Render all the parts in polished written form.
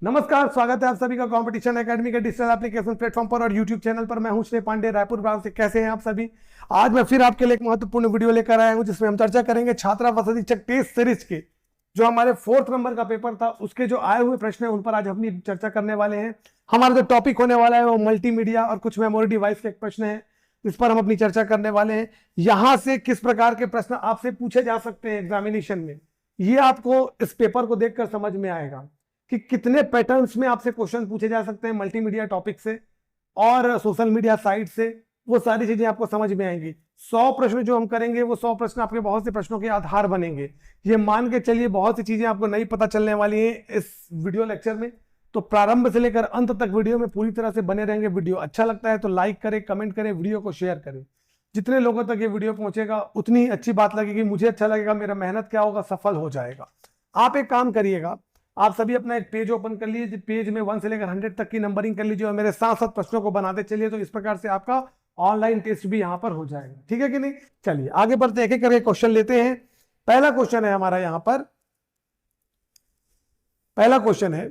नमस्कार, स्वागत है आप सभी का कंपटीशन एकेडमी के डिजिटल एप्लीकेशन प्लेटफॉर्म पर और यूट्यूब चैनल पर। मैं हूं श्री पांडे, रायपुर ब्रांच से। कैसे हैं आप सभी? आज मैं फिर आपके लिए एक महत्वपूर्ण वीडियो लेकर आया हूं जिसमें हम चर्चा करेंगे छात्रा व शिक्षक टेस्ट सीरीज के जो हमारे 4th नंबर का पेपर था उसके जो आए हुए प्रश्न है उन पर आज हम चर्चा करने वाले हैं। हमारा जो टॉपिक होने वाला है वो मल्टीमीडिया और कुछ मेमोरी डिवाइस के प्रश्न है, इस पर हम अपनी चर्चा करने वाले हैं। यहां से किस प्रकार के प्रश्न आपसे पूछे जा सकते हैं एग्जामिनेशन में, ये आपको इस पेपर को देखकर समझ में आएगा कि कितने पैटर्न्स में आपसे क्वेश्चन पूछे जा सकते हैं मल्टीमीडिया टॉपिक से और सोशल मीडिया साइट से। वो सारी चीजें आपको समझ में आएंगी। 100 प्रश्न जो हम करेंगे वो 100 प्रश्न आपके बहुत से प्रश्नों के आधार बनेंगे। ये मान के चलिए बहुत सी चीजें आपको नई पता चलने वाली हैं इस वीडियो लेक्चर में। तो प्रारंभ से लेकर अंत तक वीडियो में पूरी तरह से बने रहेंगे। वीडियो अच्छा लगता है तो लाइक करें, कमेंट करें, वीडियो को शेयर करें। जितने लोगों तक ये वीडियो पहुंचेगा उतनी अच्छी बात लगेगी, मुझे अच्छा लगेगा, मेरा मेहनत क्या होगा, सफल हो जाएगा। आप एक काम करिएगा, आप सभी अपना एक पेज ओपन कर लीजिए। पेज में 1 से लेकर 100 तक की नंबरिंग कर लीजिए और मेरे साथ साथ प्रश्नों को बनाते चलिए। तो इस प्रकार से आपका ऑनलाइन टेस्ट भी यहां पर हो जाएगा। ठीक है कि नहीं? चलिए आगे बढ़ते, एक एक करके क्वेश्चन लेते हैं। पहला क्वेश्चन है हमारा यहां पर, पहला क्वेश्चन है,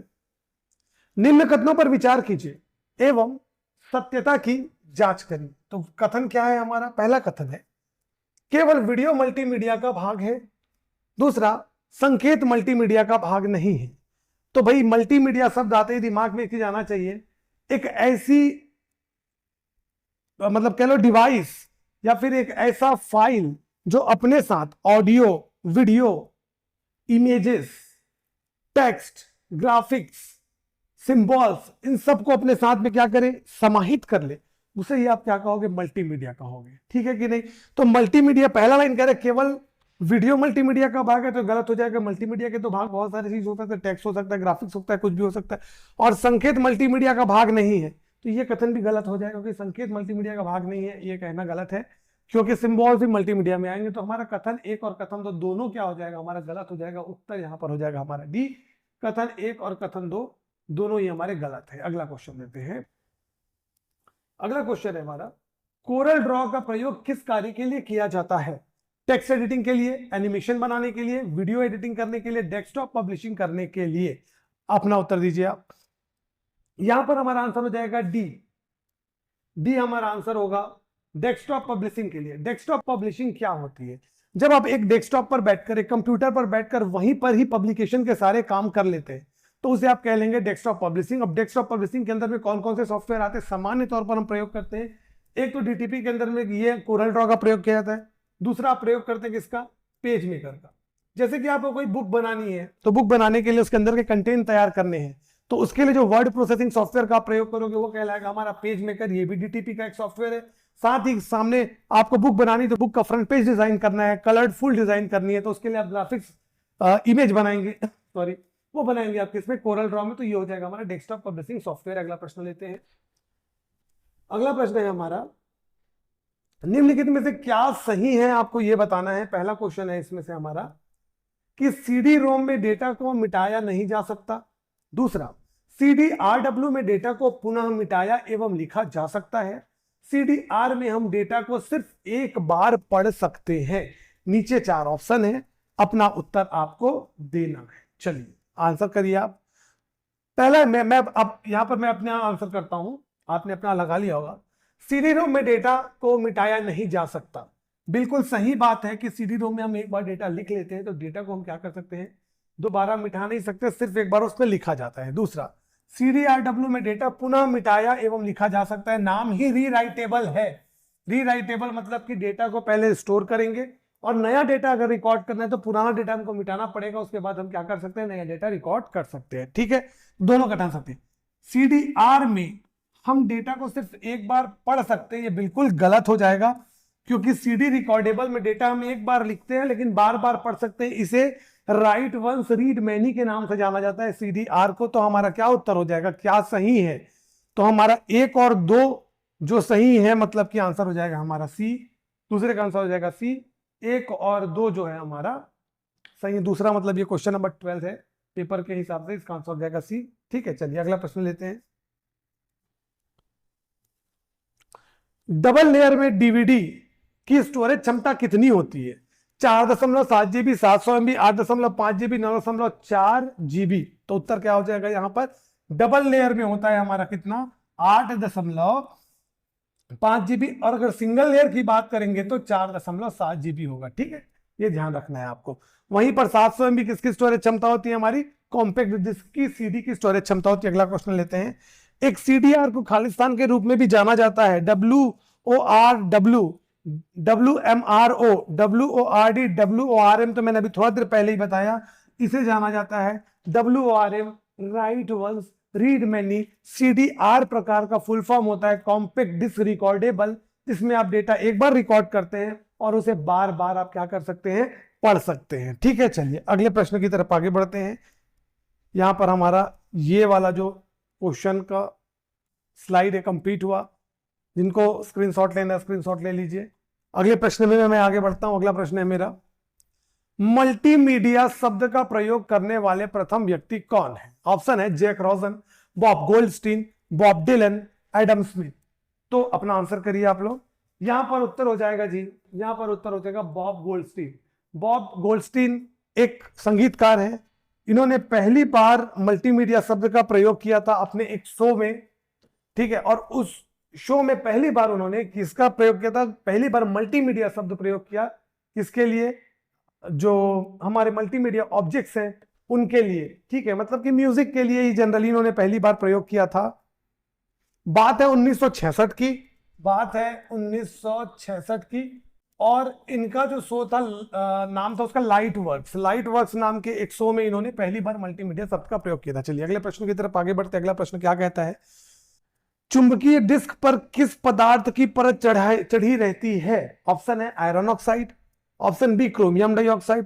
निम्न कथनों पर विचार कीजिए एवं सत्यता की जांच करिए। तो कथन क्या है हमारा? पहला कथन है केवल वीडियो मल्टीमीडिया का भाग है। दूसरा, संकेत मल्टीमीडिया का भाग नहीं है। तो भाई मल्टीमीडिया शब्द आते ही दिमाग में इसकी जाना चाहिए एक ऐसी मतलब कह लो डिवाइस या फिर एक ऐसा फाइल जो अपने साथ audio, video, images, text, graphics, symbols, इन सबको अपने साथ में क्या करे, समाहित कर ले। उसे ही आप क्या कहोगे? मल्टीमीडिया कहोगे। ठीक है कि नहीं? तो मल्टीमीडिया, पहला लाइन कह रहे केवल वीडियो मल्टीमीडिया का भाग है तो गलत हो जाएगा। मल्टीमीडिया के तो भाग बहुत सारी चीज हो सकता है, टेक्स्ट हो सकता है, ग्राफिक्स हो सकता है, कुछ भी हो सकता है। और संकेत मल्टीमीडिया का भाग नहीं है तो ये कथन भी गलत हो जाएगा, क्योंकि संकेत मल्टीमीडिया का भाग नहीं है ये कहना गलत है, क्योंकि सिंबल्स भी मल्टीमीडिया में आएंगे। तो हमारा कथन एक और कथन दो दोनों क्या हो जाएगा? हमारा गलत हो जाएगा। उत्तर यहां पर हो जाएगा हमारा डी। कथन एक और कथन दो दोनों ही हमारे गलत है। अगला क्वेश्चन लेते हैं। अगला क्वेश्चन है हमारा, कोरल ड्रॉ का प्रयोग किस कार्य के लिए किया जाता है? टेक्स्ट एडिटिंग के लिए, एनिमेशन बनाने के लिए, वीडियो एडिटिंग करने के लिए, डेस्कटॉप पब्लिशिंग करने के लिए। अपना उत्तर दीजिए आप। यहां पर हमारा आंसर हो जाएगा डी। डी हमारा आंसर होगा डेस्कटॉप पब्लिशिंग के लिए। डेस्कटॉप पब्लिशिंग क्या होती है? जब आप एक डेस्कटॉप पर बैठकर, एक कंप्यूटर पर बैठकर वहीं पर ही पब्लिकेशन के सारे काम कर लेते हैं तो उसे आप कह लेंगे डेस्कटॉप पब्लिशिंग। अब डेस्कटॉप पब्लिशिंग के अंदर में कौन कौन से सॉफ्टवेयर आते हैं? सामान्य तौर पर हम प्रयोग करते हैं, एक तो डीटीपी के अंदर में ये कोरल ड्रॉ का प्रयोग किया जाता है। दूसरा आप प्रयोग करते हैं किसका? पेज मेकर का। जैसे कि आपको कोई बुक बनानी है तो बुक बनाने के लिए उसके अंदर के कंटेंट तैयार करने हैं तो उसके लिए जो वर्ड प्रोसेसिंग सॉफ्टवेयर का प्रयोग करोगे वो कहलाएगा हमारा पेज मेकर। ये भी डीटीपी का एक सॉफ्टवेयर है। साथ ही सामने आपको बुक बनानी तो बुक का फ्रंट पेज डिजाइन करना है, कलर्ड फुल डिजाइन करनी है तो उसके लिए आप ग्राफिक्स इमेज बनाएंगे सॉरी वो बनाएंगे आप किसमें? कोरल ड्रॉ में। तो ये हो जाएगा हमारा डेस्कटॉप पब्लिशिंग सॉफ्टवेयर। अगला प्रश्न लेते हैं। अगला प्रश्न है हमारा, निम्नलिखित में से क्या सही है आपको ये बताना है। पहला क्वेश्चन है इसमें से हमारा कि सीडी रोम में डेटा को मिटाया नहीं जा सकता। दूसरा, सीडी आरडब्ल्यू में डेटा को पुनः मिटाया एवं लिखा जा सकता है। सीडी आर में हम डेटा को सिर्फ एक बार पढ़ सकते हैं। नीचे 4 ऑप्शन है, अपना उत्तर आपको देना है। चलिए आंसर करिए आप। पहला मैं अब यहां पर मैं अपना आंसर करता हूं, आपने अपना लगा लिया होगा। सीडी रोम में डेटा को मिटाया नहीं जा सकता, बिल्कुल सही बात है कि सीडी रोम में हम एक बार डेटा लिख लेते हैं तो डेटा को हम क्या कर सकते हैं? दोबारा मिटा नहीं सकते, सिर्फ एक बार उसमें लिखा जाता है। दूसरा, सीडीआरडब्ल्यू में डेटा पुनः मिटाया एवं लिखा जा सकता है। नाम ही रीराइटेबल है। रीराइटेबल मतलब कि डेटा को पहले स्टोर करेंगे और नया डेटा अगर रिकॉर्ड करना है तो पुराना डेटा हमको मिटाना पड़ेगा, उसके बाद हम क्या कर सकते हैं? नया डेटा रिकॉर्ड कर सकते हैं। ठीक है, दोनों घटा सकते हैं। सीडीआर में हम डेटा को सिर्फ एक बार पढ़ सकते हैं, ये बिल्कुल गलत हो जाएगा, क्योंकि सीडी रिकॉर्डेबल में डेटा हम एक बार लिखते हैं लेकिन बार बार पढ़ सकते हैं। इसे राइट वंस रीड मैनी के नाम से जाना जाता है सीडीआर को। तो हमारा क्या उत्तर हो जाएगा? क्या सही है? तो हमारा 1 और 2 जो सही है मतलब कि आंसर हो जाएगा हमारा सी। दूसरे का आंसर हो जाएगा सी। 1 और 2 जो है हमारा सही है। दूसरा मतलब ये क्वेश्चन नंबर 12 है पेपर के हिसाब से, इसका आंसर हो जाएगा सी। ठीक है, चलिए अगला प्रश्न लेते हैं। डबल लेयर में डीवीडी की स्टोरेज क्षमता कितनी होती है? 4.7 GB, 700 MB, 8.5 GB, 9.4 GB। तो उत्तर क्या हो जाएगा यहाँ पर? डबल लेयर में होता है हमारा कितना? 8.5 GB। और अगर सिंगल लेयर की बात करेंगे तो 4.7 GB होगा। ठीक है, ये ध्यान रखना है आपको। वहीं पर 700 MB किसकी स्टोरेज क्षमता होती है? हमारी कॉम्पैक्ट डिस्क की, सीडी की स्टोरेज क्षमता होती है। अगला क्वेश्चन लेते हैं। एक सीडीआर को खालिस्तान के रूप में भी जाना जाता है। WORW, WMRO, WORD, WORM तो मैंने अभी थोड़ा देर पहले ही बताया, इसे जाना जाता है। WORM write once read many. CDR प्रकार का फुल फॉर्म होता है कॉम्पैक्ट डिस्क रिकॉर्डेबल, जिसमें आप डेटा एक बार रिकॉर्ड करते हैं और उसे बार बार आप क्या कर सकते हैं? पढ़ सकते हैं। ठीक है, चलिए अगले प्रश्न की तरफ आगे बढ़ते हैं। यहां पर हमारा ये वाला जो क्वेश्चन का स्लाइड है कंप्लीट हुआ। जिनको स्क्रीनशॉट लेना, स्क्रीनशॉट ले लीजिए। अगले प्रश्न में मैं आगे बढ़ता हूं। अगला प्रश्न है मेरा, मल्टीमीडिया शब्द का प्रयोग करने वाले प्रथम व्यक्ति कौन है? ऑप्शन है Jack Rosen, Bob Goldstein, Bob Dylan, Adam Smith. तो अपना आंसर करिए आप लोग। यहां पर उत्तर हो जाएगा जी, यहां पर उत्तर हो जाएगा बॉब गोल्डस्टीन। बॉब गोल्डस्टीन एक संगीतकार है। इन्होंने पहली बार मल्टीमीडिया शब्द का प्रयोग किया था अपने एक शो में। ठीक है, और उस शो में पहली बार उन्होंने किसका प्रयोग किया था? पहली बार मल्टीमीडिया शब्द प्रयोग किया। किसके लिए? जो हमारे मल्टीमीडिया ऑब्जेक्ट्स हैं उनके लिए। ठीक है, मतलब कि म्यूजिक के लिए ही जनरली इन्होंने पहली बार प्रयोग किया था। बात है 1966 की, बात है 1966 की। और इनका जो शो था नाम था उसका लाइट वर्क्स। लाइट वर्क्स नाम के एक शो में इन्होंने पहली बार मल्टीमीडिया शब्द का प्रयोग किया था। चलिए अगले प्रश्न की तरफ आगे बढ़ते हैं। अगला प्रश्न क्या कहता है? चुंबकीय डिस्क पर किस पदार्थ की परत चढ़ी रहती है? ऑप्शन है iron oxide, option B chromium dioxide,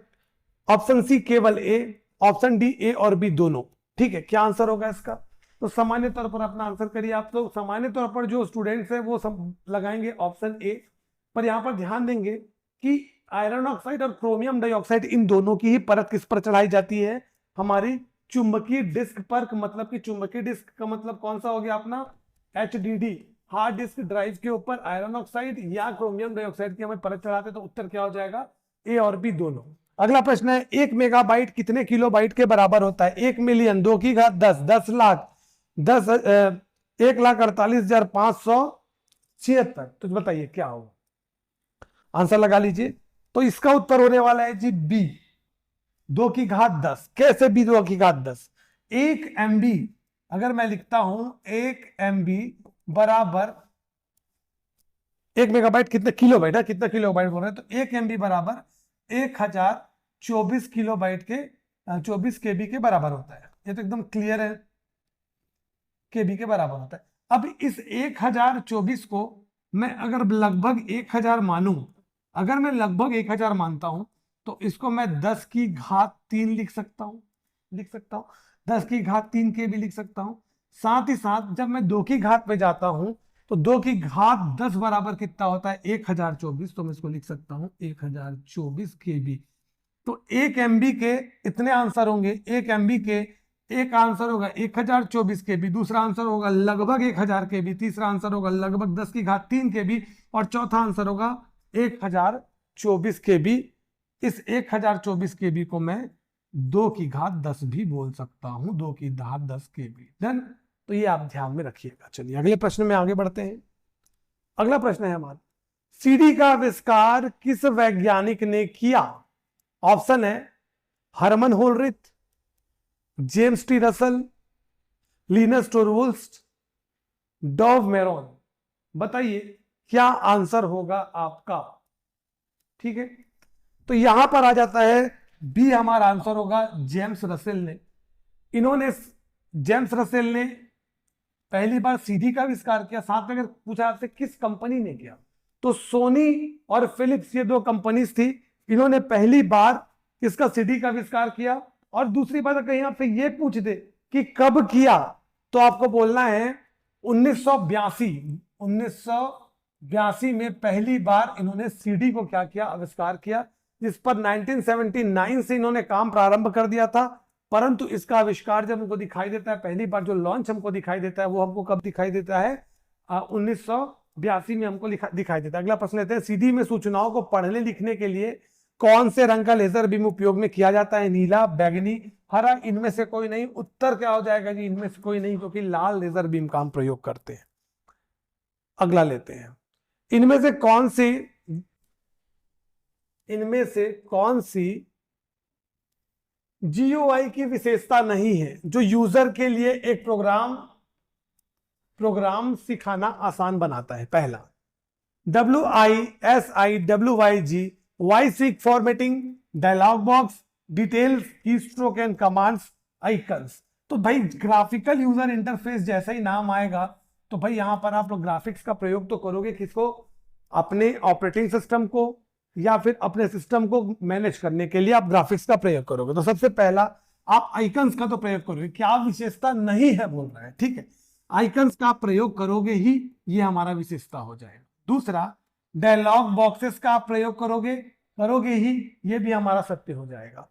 option C केवल ए, ऑप्शन डी ए और बी दोनों। ठीक है, क्या आंसर होगा इसका? तो सामान्य तौर पर अपना आंसर करिए आप लोग। सामान्य तौर पर जो स्टूडेंट्स हैं वो सब लगाएंगे ऑप्शन ए, पर यहां पर ध्यान देंगे कि आयरन ऑक्साइड और क्रोमियम डाइऑक्साइड इन दोनों की ही परत किस पर चढ़ाई जाती है? हमारी चुंबकीय डिस्क पर। मतलब कि चुंबकीय डिस्क का मतलब कौन सा हो गया अपना? HDD, हार्ड डिस्क ड्राइव के ऊपर आयरन ऑक्साइड या क्रोमियम डाइऑक्साइड की हमें परत चढ़ाते, तो उत्तर क्या हो जाएगा? ए और बी दोनों। अगला प्रश्न है, 1 मेगाबाइट कितने किलोबाइट के बराबर होता है? 1 मिलियन, 2 की घात 10, 10 लाख, 1,48,576। तो बताइए क्या होगा? आंसर लगा लीजिए। तो इसका उत्तर होने वाला है जी बी, 2 की घात 10। कैसे बी 2 की घात 10? 1 MB अगर मैं लिखता हूं, 1 MB बराबर 1 मेगाबाइट कितने किलोबाइट है? कितना किलोबाइट बोल रहे हैं? तो 1 MB बराबर 1024 किलोबाइट के 24 KB के बराबर होता है। ये तो एकदम क्लियर है, KB के बराबर होता है। अब इस 1024 को मैं अगर लगभग 1000 मानूं, अगर मैं लगभग 1000 मानता हूं, तो इसको मैं 10 की घात 3 लिख सकता हूं। 10 की घात 3 KB लिख सकता हूं। साथ ही साथ जब मैं 2 की घात पे जाता हूं, तो 2 की घात 10 बराबर कितना होता है? 1024। तो मैं इसको लिख सकता हूं 1024 KB। तो 1 MB के इतने आंसर होंगे। 1 MB के एक आंसर होगा 1024 KB, दूसरा आंसर होगा लगभग 1000 KB, तीसरा आंसर होगा लगभग 10 की घात 3 KB और चौथा आंसर होगा 1024 KB। इस 1024 KB को मैं 2 की घात 10 भी बोल सकता हूं, 2 की घात 10 KB। डन? तो ये आप ध्यान में रखिएगा। चलिए अगले प्रश्न में आगे बढ़ते हैं। अगला प्रश्न है हमारा, सीडी का आविष्कार किस वैज्ञानिक ने किया? ऑप्शन है Herman Hollerith, James T Russell, Linus Torvalds, Dov Moran. बताइए क्या आंसर होगा आपका? ठीक है, तो यहां पर आ जाता है बी, हमारा आंसर होगा जेम्स रसेल ने। इन्होंने, जेम्स रसेल ने पहली बार सीडी का आविष्कार किया। साथ में अगर पूछा आपसे किस कंपनी ने किया, तो सोनी और फिलिप्स ये 2 कंपनीज थी। इन्होंने पहली बार इसका सीडी का आविष्कार किया। और दूसरी बात कहीं आपसे ये पूछ दे कि कब किया, तो आपको बोलना है 1982। 1982 में पहली बार इन्होंने सीडी को क्या किया? आविष्कार किया, जिस पर 1979 से इन्होंने काम प्रारंभ कर दिया था। परंतु इसका आविष्कार जब हमको दिखाई देता है, पहली बार जो लॉन्च हमको दिखाई देता है, वो हमको कब दिखाई देता है? 1982 में हमको दिखाई देता है। अगला प्रश्न लेते हैं, सीडी में सूचनाओं को पढ़ने लिखने के लिए कौन से रंग का लेजर बीम उपयोग में किया जाता है? नीला, बैगनी, हरा। इनमें से कोई नहीं। उत्तर क्या हो जाएगा जी? इनमें से कोई नहीं, क्योंकि लाल लेजर बीम का हम प्रयोग करते हैं। अगला लेते हैं, इनमें से कौन सी GUI की विशेषता नहीं है जो यूजर के लिए एक प्रोग्राम सिखाना आसान बनाता है? पहला, WISIWYG, वाइसिक formatting, dialog box, details, keystroke and commands, icons. तो भाई ग्राफिकल यूजर इंटरफेस जैसा ही नाम आएगा, तो भाई यहां पर आप लोग ग्राफिक्स का प्रयोग तो करोगे। किसको? अपने ऑपरेटिंग सिस्टम को या फिर अपने सिस्टम को मैनेज करने के लिए आप ग्राफिक्स का प्रयोग करोगे। तो सबसे पहला आप आइकन्स का तो प्रयोग करोगे। क्या विशेषता नहीं है बोल रहे हैं, ठीक है, आइकन्स का प्रयोग करोगे ही, ये हमारा विशेषता हो जाएगा। दूसरा, डायलॉग बॉक्सेस का आप प्रयोग करोगे ही, ये भी हमारा सत्य हो जाएगा।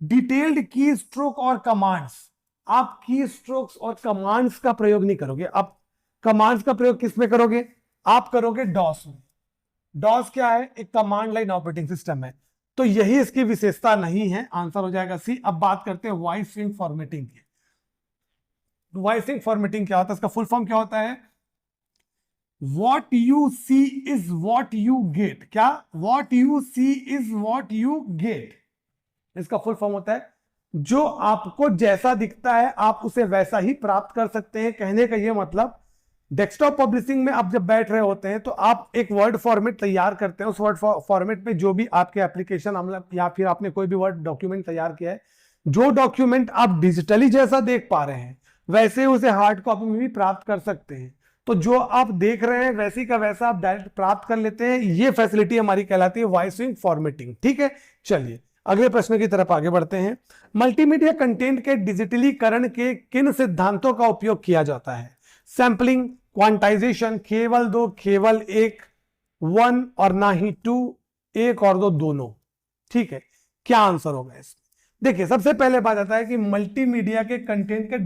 डिटेल्ड की स्ट्रोक और कमांड्स, आप की स्ट्रोक्स और कमांड्स का प्रयोग नहीं करोगे। आप कमांड्स का प्रयोग किस में करोगे? आप करोगे डॉस में। डॉस क्या है? एक कमांड लाइन ऑपरेटिंग सिस्टम है। तो यही इसकी विशेषता नहीं है, आंसर हो जाएगा सी। अब बात करते हैं वॉइस स्ट्रिंग फॉर्मेटिंग की। वॉइस स्ट्रिंग फॉर्मेटिंग क्या होता है? इसका फुल फॉर्म क्या होता है? What you see is what you get। क्या? What you see is what you get, इसका फुल फॉर्म होता है जो आपको जैसा दिखता है आप उसे वैसा ही प्राप्त कर सकते हैं। कहने का यह मतलब, डेस्कटॉप पब्लिशिंग में आप जब बैठ रहे होते हैं तो आप एक वर्ड फॉर्मेट तैयार करते हैं। उस वर्ड फॉर्मेट में जो भी आपके एप्लीकेशन या फिर आपने कोई भी वर्ड डॉक्यूमेंट तैयार किया है, जो डॉक्यूमेंट आप डिजिटली जैसा देख पा रहे हैं वैसे उसे हार्ड कॉपी में भी प्राप्त कर सकते हैं। तो जो आप देख रहे हैं वैसी का वैसा आप डायरेक्ट प्राप्त कर लेते हैं। ये फैसिलिटी हमारी कहलाती है वॉइस स्ट्रिंग फॉर्मेटिंग, ठीक है। चलिए अगले प्रश्न की तरफ आगे बढ़ते हैं। मल्टीमीडिया कंटेंट के डिजिटलीकरण के किन सिद्धांतों का उपयोग किया जाता है? सैंपलिंग, क्वांटाइजेशन, केवल दो, केवल एक, वन और ना ही टू, एक और दो, दोनों, ठीक है। क्या आंसर होगा इसमें? देखिए सबसे पहले बात आता है कि मल्टीमीडिया के कंटेंट के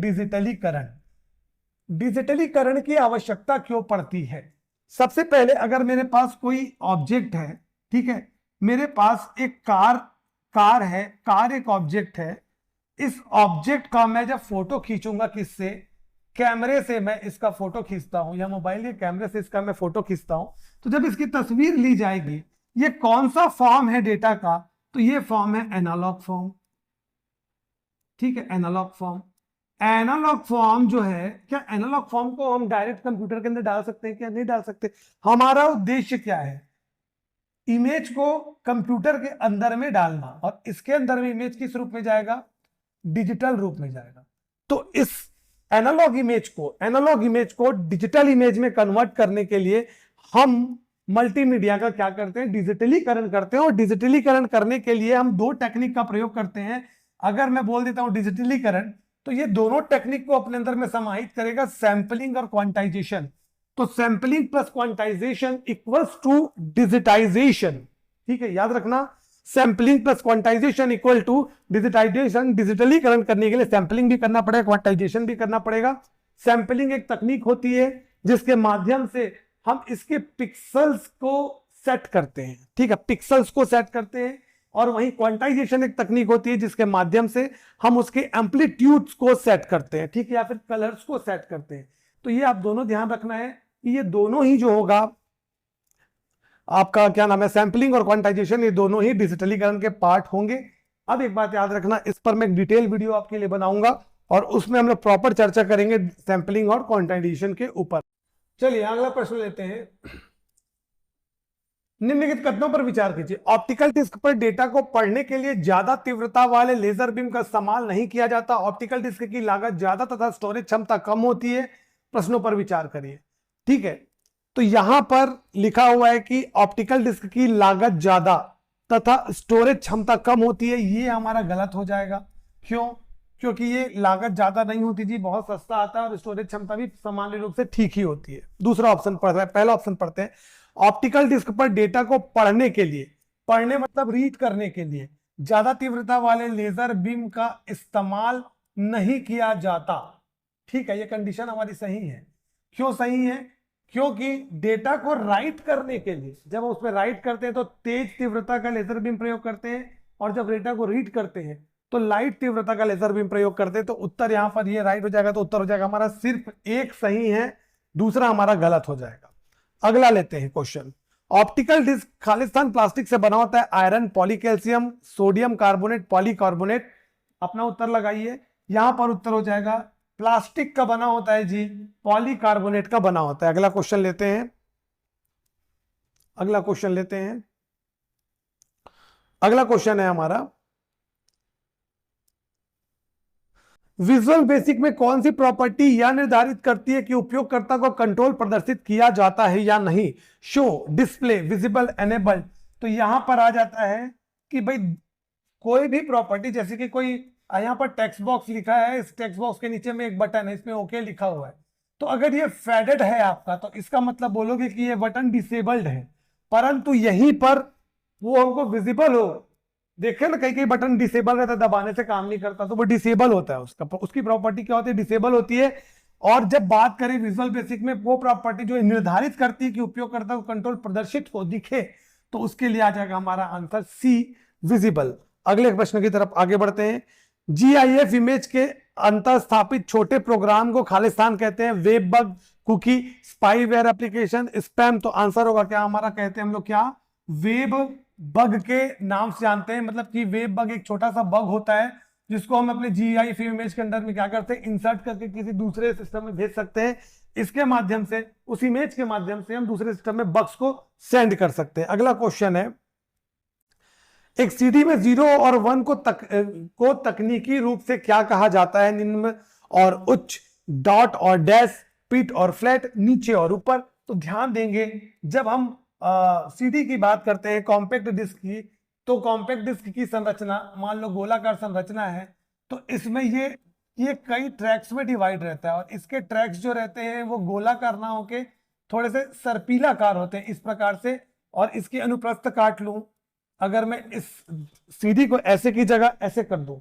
डिजिटलीकरण की आवश्यकता क्यों पड़ती है। सबसे पहले अगर मेरे पास कोई ऑब्जेक्ट है, ठीक है, मेरे पास एक कार है, कार एक ऑब्जेक्ट है। इस ऑब्जेक्ट का मैं जब फोटो खींचूंगा, किससे? कैमरे से मैं इसका फोटो खींचता हूं, या मोबाइल के कैमरे से इसका मैं फोटो खींचता हूं। तो जब इसकी तस्वीर ली जाएगी, ये कौन सा फॉर्म है डेटा का? तो ये फॉर्म है एनालॉग फॉर्म, ठीक है, एनालॉग फॉर्म। एनालॉग फॉर्म जो है, क्या एनालॉग फॉर्म को हम डायरेक्ट कंप्यूटर के अंदर डाल सकते हैं? क्या नहीं डाल सकते? हमारा उद्देश्य क्या है? इमेज को कंप्यूटर के अंदर में डालना, और इसके अंदर में इमेज किस रूप में जाएगा? डिजिटल रूप में जाएगा। तो इस एनालॉग इमेज को डिजिटल इमेज में कन्वर्ट करने के लिए हम मल्टीमीडिया का क्या करते हैं? डिजिटलीकरण करते हैं। और डिजिटलीकरण करने के लिए हम दो टेक्निक का प्रयोग करते हैं। अगर मैं बोल देता हूं डिजिटलीकरण, तो ये दोनों टेक्निक को अपने अंदर में समाहित करेगा, सैंपलिंग और क्वांटाइजेशन। तो sampling plus quantization equals to digitization, ठीक है, याद रखना। Sampling plus quantization equal to digitization. डिजिटलीकरण करने के लिए सैंपलिंग भी करना पड़ेगा, क्वांटाइजेशन भी करना पड़ेगा। सैंपलिंग एक तकनीक होती है जिसके माध्यम से हम इसके पिक्सल्स को सेट करते हैं, ठीक है, पिक्सल्स को सेट करते हैं। और वहीं क्वांटाइजेशन एक तकनीक होती है जिसके माध्यम से हम उसके एम्पलीट्यूड्स को सेट करते हैं, ठीक है, या फिर कलर्स को सेट करते हैं। तो ये आप दोनों ध्यान रखना है कि ये दोनों ही जो होगा आपका, क्या नाम है, सैंपलिंग और क्वांटाइजेशन, ये दोनों ही डिजिटलीकरण के पार्ट होंगे। अब एक बात याद रखना, इस पर मैं एक डिटेल वीडियो आपके लिए बनाऊंगा और उसमें हम लोग प्रॉपर चर्चा करेंगे सैंपलिंग और क्वांटाइजेशन के ऊपर। चलिए अगला प्रश्न लेते हैं। निम्नलिखित कथनों पर विचार कीजिए। ऑप्टिकल डिस्क पर डेटा को पढ़ने के लिए ज्यादा तीव्रता वाले लेजर बीम का इस्तेमाल नहीं किया जाता। ऑप्टिकल डिस्क की लागत ज्यादा तथा स्टोरेज क्षमता कम होती है। प्रश्नों पर विचार करिए, ठीक है। तो यहां पर लिखा हुआ है कि ऑप्टिकल डिस्क की लागत ज्यादा तथा स्टोरेज क्षमता कम होती है। ये हमारा गलत हो जाएगा। क्यों? क्योंकि ये लागत ज्यादा नहीं होती जी, बहुत सस्ता आता है, और स्टोरेज क्षमता भी सामान्य रूप से ठीक ही होती है। दूसरा ऑप्शन पढ़ते हैं, पहला ऑप्शन पढ़ते हैं। ऑप्टिकल डिस्क पर डेटा को पढ़ने के लिए, पढ़ने मतलब रीड करने के लिए, ज्यादा तीव्रता वाले लेजर बीम का इस्तेमाल नहीं किया जाता। ठीक है, ये कंडीशन हमारी सही है। क्यों सही है? क्योंकि डेटा को राइट करने के लिए जब हम उसमें राइट करते हैं तो तेज तीव्रता का लेजर बीम प्रयोग करते हैं, और जब डेटा को रीड करते हैं तो लाइट तीव्रता का लेजर बीम प्रयोग करते हैं। तो उत्तर यहां पर ये राइट हो जाएगा, तो उत्तर हो जाएगा हमारा सिर्फ एक सही है, दूसरा हमारा गलत हो जाएगा। अगला लेते हैं क्वेश्चन। ऑप्टिकल डिस्क खालिस्तान प्लास्टिक से बना होता है, iron, polycalcium, sodium carbonate, polycarbonate. अपना उत्तर लगाइए। यहां पर उत्तर हो जाएगा प्लास्टिक का बना होता है जी, पॉलीकार्बोनेट का बना होता है। अगला क्वेश्चन लेते हैं। अगला क्वेश्चन लेते हैं। अगला क्वेश्चन है हमारा, विजुअल बेसिक में कौन सी प्रॉपर्टी यह निर्धारित करती है कि उपयोगकर्ता को कंट्रोल प्रदर्शित किया जाता है या नहीं? Show, display, visible, enabled. तो यहां पर आ जाता है कि भाई कोई भी प्रॉपर्टी, जैसे कि कोई यहां पर टेक्स्ट बॉक्स लिखा है, इस टेक्स्ट बॉक्स के नीचे में एक बटन है, इसमें ओके लिखा हुआ है, तो अगर ये फेडेड है आपका तो इसका मतलब बोलोगे कि ये बटन डिसेबल्ड है। परंतु यहीं पर वो हमको विजिबल हो, देखे ना कई कई बटन डिसेबल रहता है, दबाने से काम नहीं करता, तो वो डिसेबल होता है, उसका उसकी प्रॉपर्टी क्या होती है? डिसेबल होती है। और जब बात करें विजुअल बेसिक में, वो प्रॉपर्टी जो निर्धारित करती है कि उपयोगकर्ता को कंट्रोल प्रदर्शित हो, दिखे, तो उसके लिए आ जाएगा हमारा आंसर सी, विजिबल। अगले प्रश्न की तरफ आगे बढ़ते हैं। GIF इमेज के अंतर स्थापित छोटे प्रोग्राम को खालिस्तान कहते हैं, web bug, cookie, spyware application, spam. तो आंसर होगा क्या हमारा? कहते हैं हम लोग क्या? वेब बग के नाम से जानते हैं। मतलब कि वेब बग एक छोटा सा बग होता है जिसको हम अपने GIF इमेज के अंदर में क्या करते हैं? इंसर्ट करके किसी दूसरे सिस्टम में भेज सकते हैं। इसके माध्यम से, उस इमेज के माध्यम से हम दूसरे सिस्टम में बग्स को सेंड कर सकते हैं। अगला क्वेश्चन है, एक सीडी में 0 और 1 को तकनीकी रूप से क्या कहा जाता है? निम्न और उच्च, डॉट और डैश, पिट और फ्लैट, नीचे और ऊपर। तो ध्यान देंगे, जब हम सीडी की बात करते हैं, कॉम्पैक्ट डिस्क की, तो कॉम्पैक्ट डिस्क की संरचना मान लो गोलाकार संरचना है, तो इसमें ये कई ट्रैक्स में डिवाइड रहता है, और इसके ट्रैक्स जो रहते हैं वो गोलाकार ना होके थोड़े से सर्पिलाकार होते हैं, इस प्रकार से। और इसकी अनुप्रस्थ काट लूं, अगर मैं इस सीडी को ऐसे की जगह ऐसे कर दूं,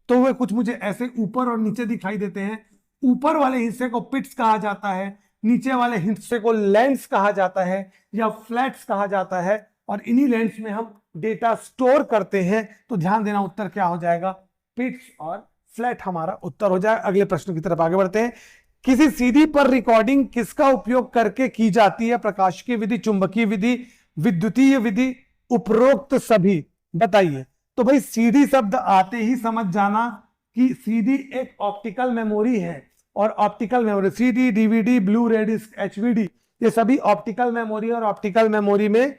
तो वे कुछ मुझे ऐसे ऊपर और नीचे दिखाई देते हैं। ऊपर वाले हिस्से को पिट्स कहा जाता है, नीचे वाले हिस्से को लेंस कहा जाता है या फ्लैट्स कहा जाता है, और इन्हीं लेंस में हम डेटा स्टोर करते हैं। तो ध्यान देना, उत्तर क्या हो जाएगा? पिट्स और फ्लैट हमारा उत्तर हो जाएगा। अगले प्रश्न की तरफ आगे बढ़ते हैं। किसी सीडी पर रिकॉर्डिंग किसका उपयोग करके की जाती है? प्रकाशिकी विधि, चुंबकीय विधि, विद्युतीय विधि, उपरोक्त सभी। बताइए। तो भाई सीडी शब्द आते ही समझ जाना कि सीडी एक ऑप्टिकल मेमोरी है, और optical memory CD, DVD, blue रे डिस्क, एचवीडी, ये सभी ऑप्टिकल मेमोरी, और ऑप्टिकल मेमोरी में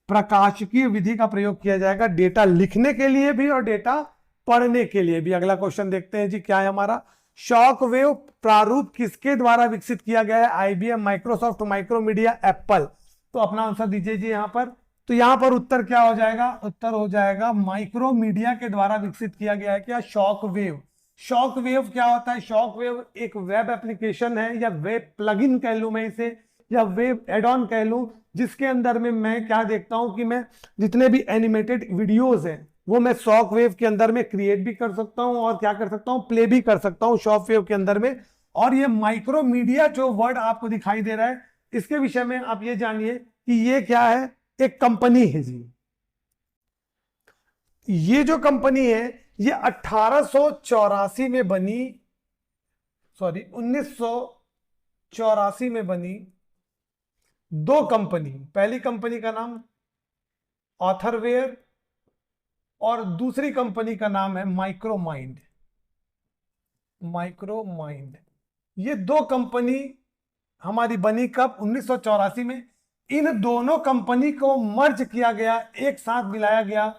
प्रकाशिकीय विधि का प्रयोग किया जाएगा, डेटा लिखने के लिए भी और डेटा पढ़ने के लिए भी। अगला क्वेश्चन देखते हैं जी, क्या है हमारा? शॉक वेव प्रारूप किसके द्वारा विकसित किया गया है? IBM, Microsoft, Macromedia, Apple. तो अपना आंसर दीजिए जी यहां पर। तो यहां पर उत्तर क्या हो जाएगा? उत्तर हो जाएगा माइक्रोमीडिया के द्वारा विकसित किया गया है। क्या? Shock wave. शॉक वेव क्या होता है? शॉक वेव एक वेब एप्लीकेशन है, या वेब प्लगइन कह लूं मैं इसे, या वेब एड ऑन कह लूं, जिसके अंदर में मैं क्या देखता हूं कि मैं जितने भी एनिमेटेड वीडियोस हैं वो मैं शॉक वेव के अंदर में क्रिएट भी कर सकता हूं, और क्या कर सकता हूं? प्ले भी कर सकता हूं शॉक वेव के अंदर में। और ये माइक्रोमीडिया जो वर्ड आपको दिखाई दे रहा है, इसके विषय में आप ये जानिए कि ये क्या है? एक कंपनी है जी। ये जो कंपनी है ये 1884 में बनी, सॉरी 1984 में बनी। दो कंपनी, पहली कंपनी का नाम ऑथरवेयर और दूसरी कंपनी का नाम है माइक्रोमाइंड। माइक्रोमाइंड, ये दो कंपनी हमारी बनी कब? 1984 में। इन दोनों कंपनी को मर्ज किया गया, एक साथ मिलाया गया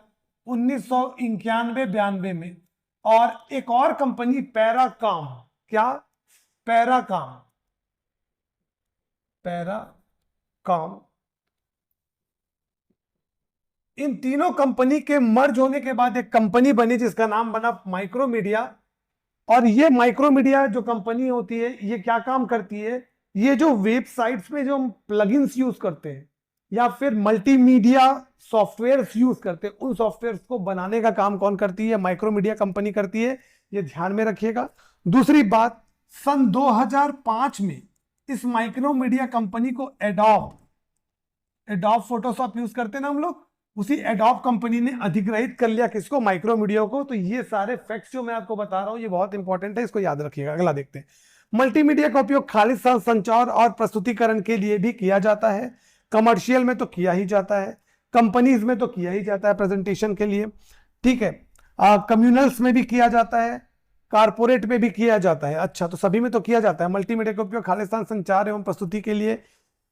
1991-92 में। और एक और कंपनी पैराकॉम, क्या? पैराकॉम, पैराकॉम, इन तीनों कंपनी के मर्ज होने के बाद एक कंपनी बनी जिसका नाम बना माइक्रोमीडिया। और ये माइक्रोमीडिया जो कंपनी होती है, ये क्या काम करती है? ये जो वेबसाइट्स में जो हम प्लगइन्स यूज करते हैं या फिर मल्टीमीडिया सॉफ्टवेयर्स यूज करते हैं, उन सॉफ्टवेयर्स को बनाने का काम कौन करती है? माइक्रोमीडिया कंपनी करती है। ये ध्यान में रखिएगा। दूसरी बात, सन 2005 में इस माइक्रोमीडिया कंपनी को एडोब फोटोशॉप यूज करते हैं ना हम लोग, उसी एडोब कंपनी ने अधिग्रहित कर लिया किसको, माइक्रोमीडिया को। तो ये सारे फैक्ट्स जो मैं आपको बता रहा हूं ये बहुत इंपॉर्टेंट है, इसको याद रखिएगा। अगला देखते हैं, मल्टीमीडिया का उपयोग खालिद संचार और प्रस्तुतिकरण के लिए भी किया जाता है। कमर्शियल में तो किया ही जाता है, कंपनीज में तो किया ही जाता है प्रेजेंटेशन के लिए, ठीक है। कम्युनल्स में भी किया जाता है, कारपोरेट में भी किया जाता है। अच्छा, तो सभी में तो किया जाता है। मल्टीमीडिया का उपयोग खालिस्तान संचार एवं प्रस्तुति के लिए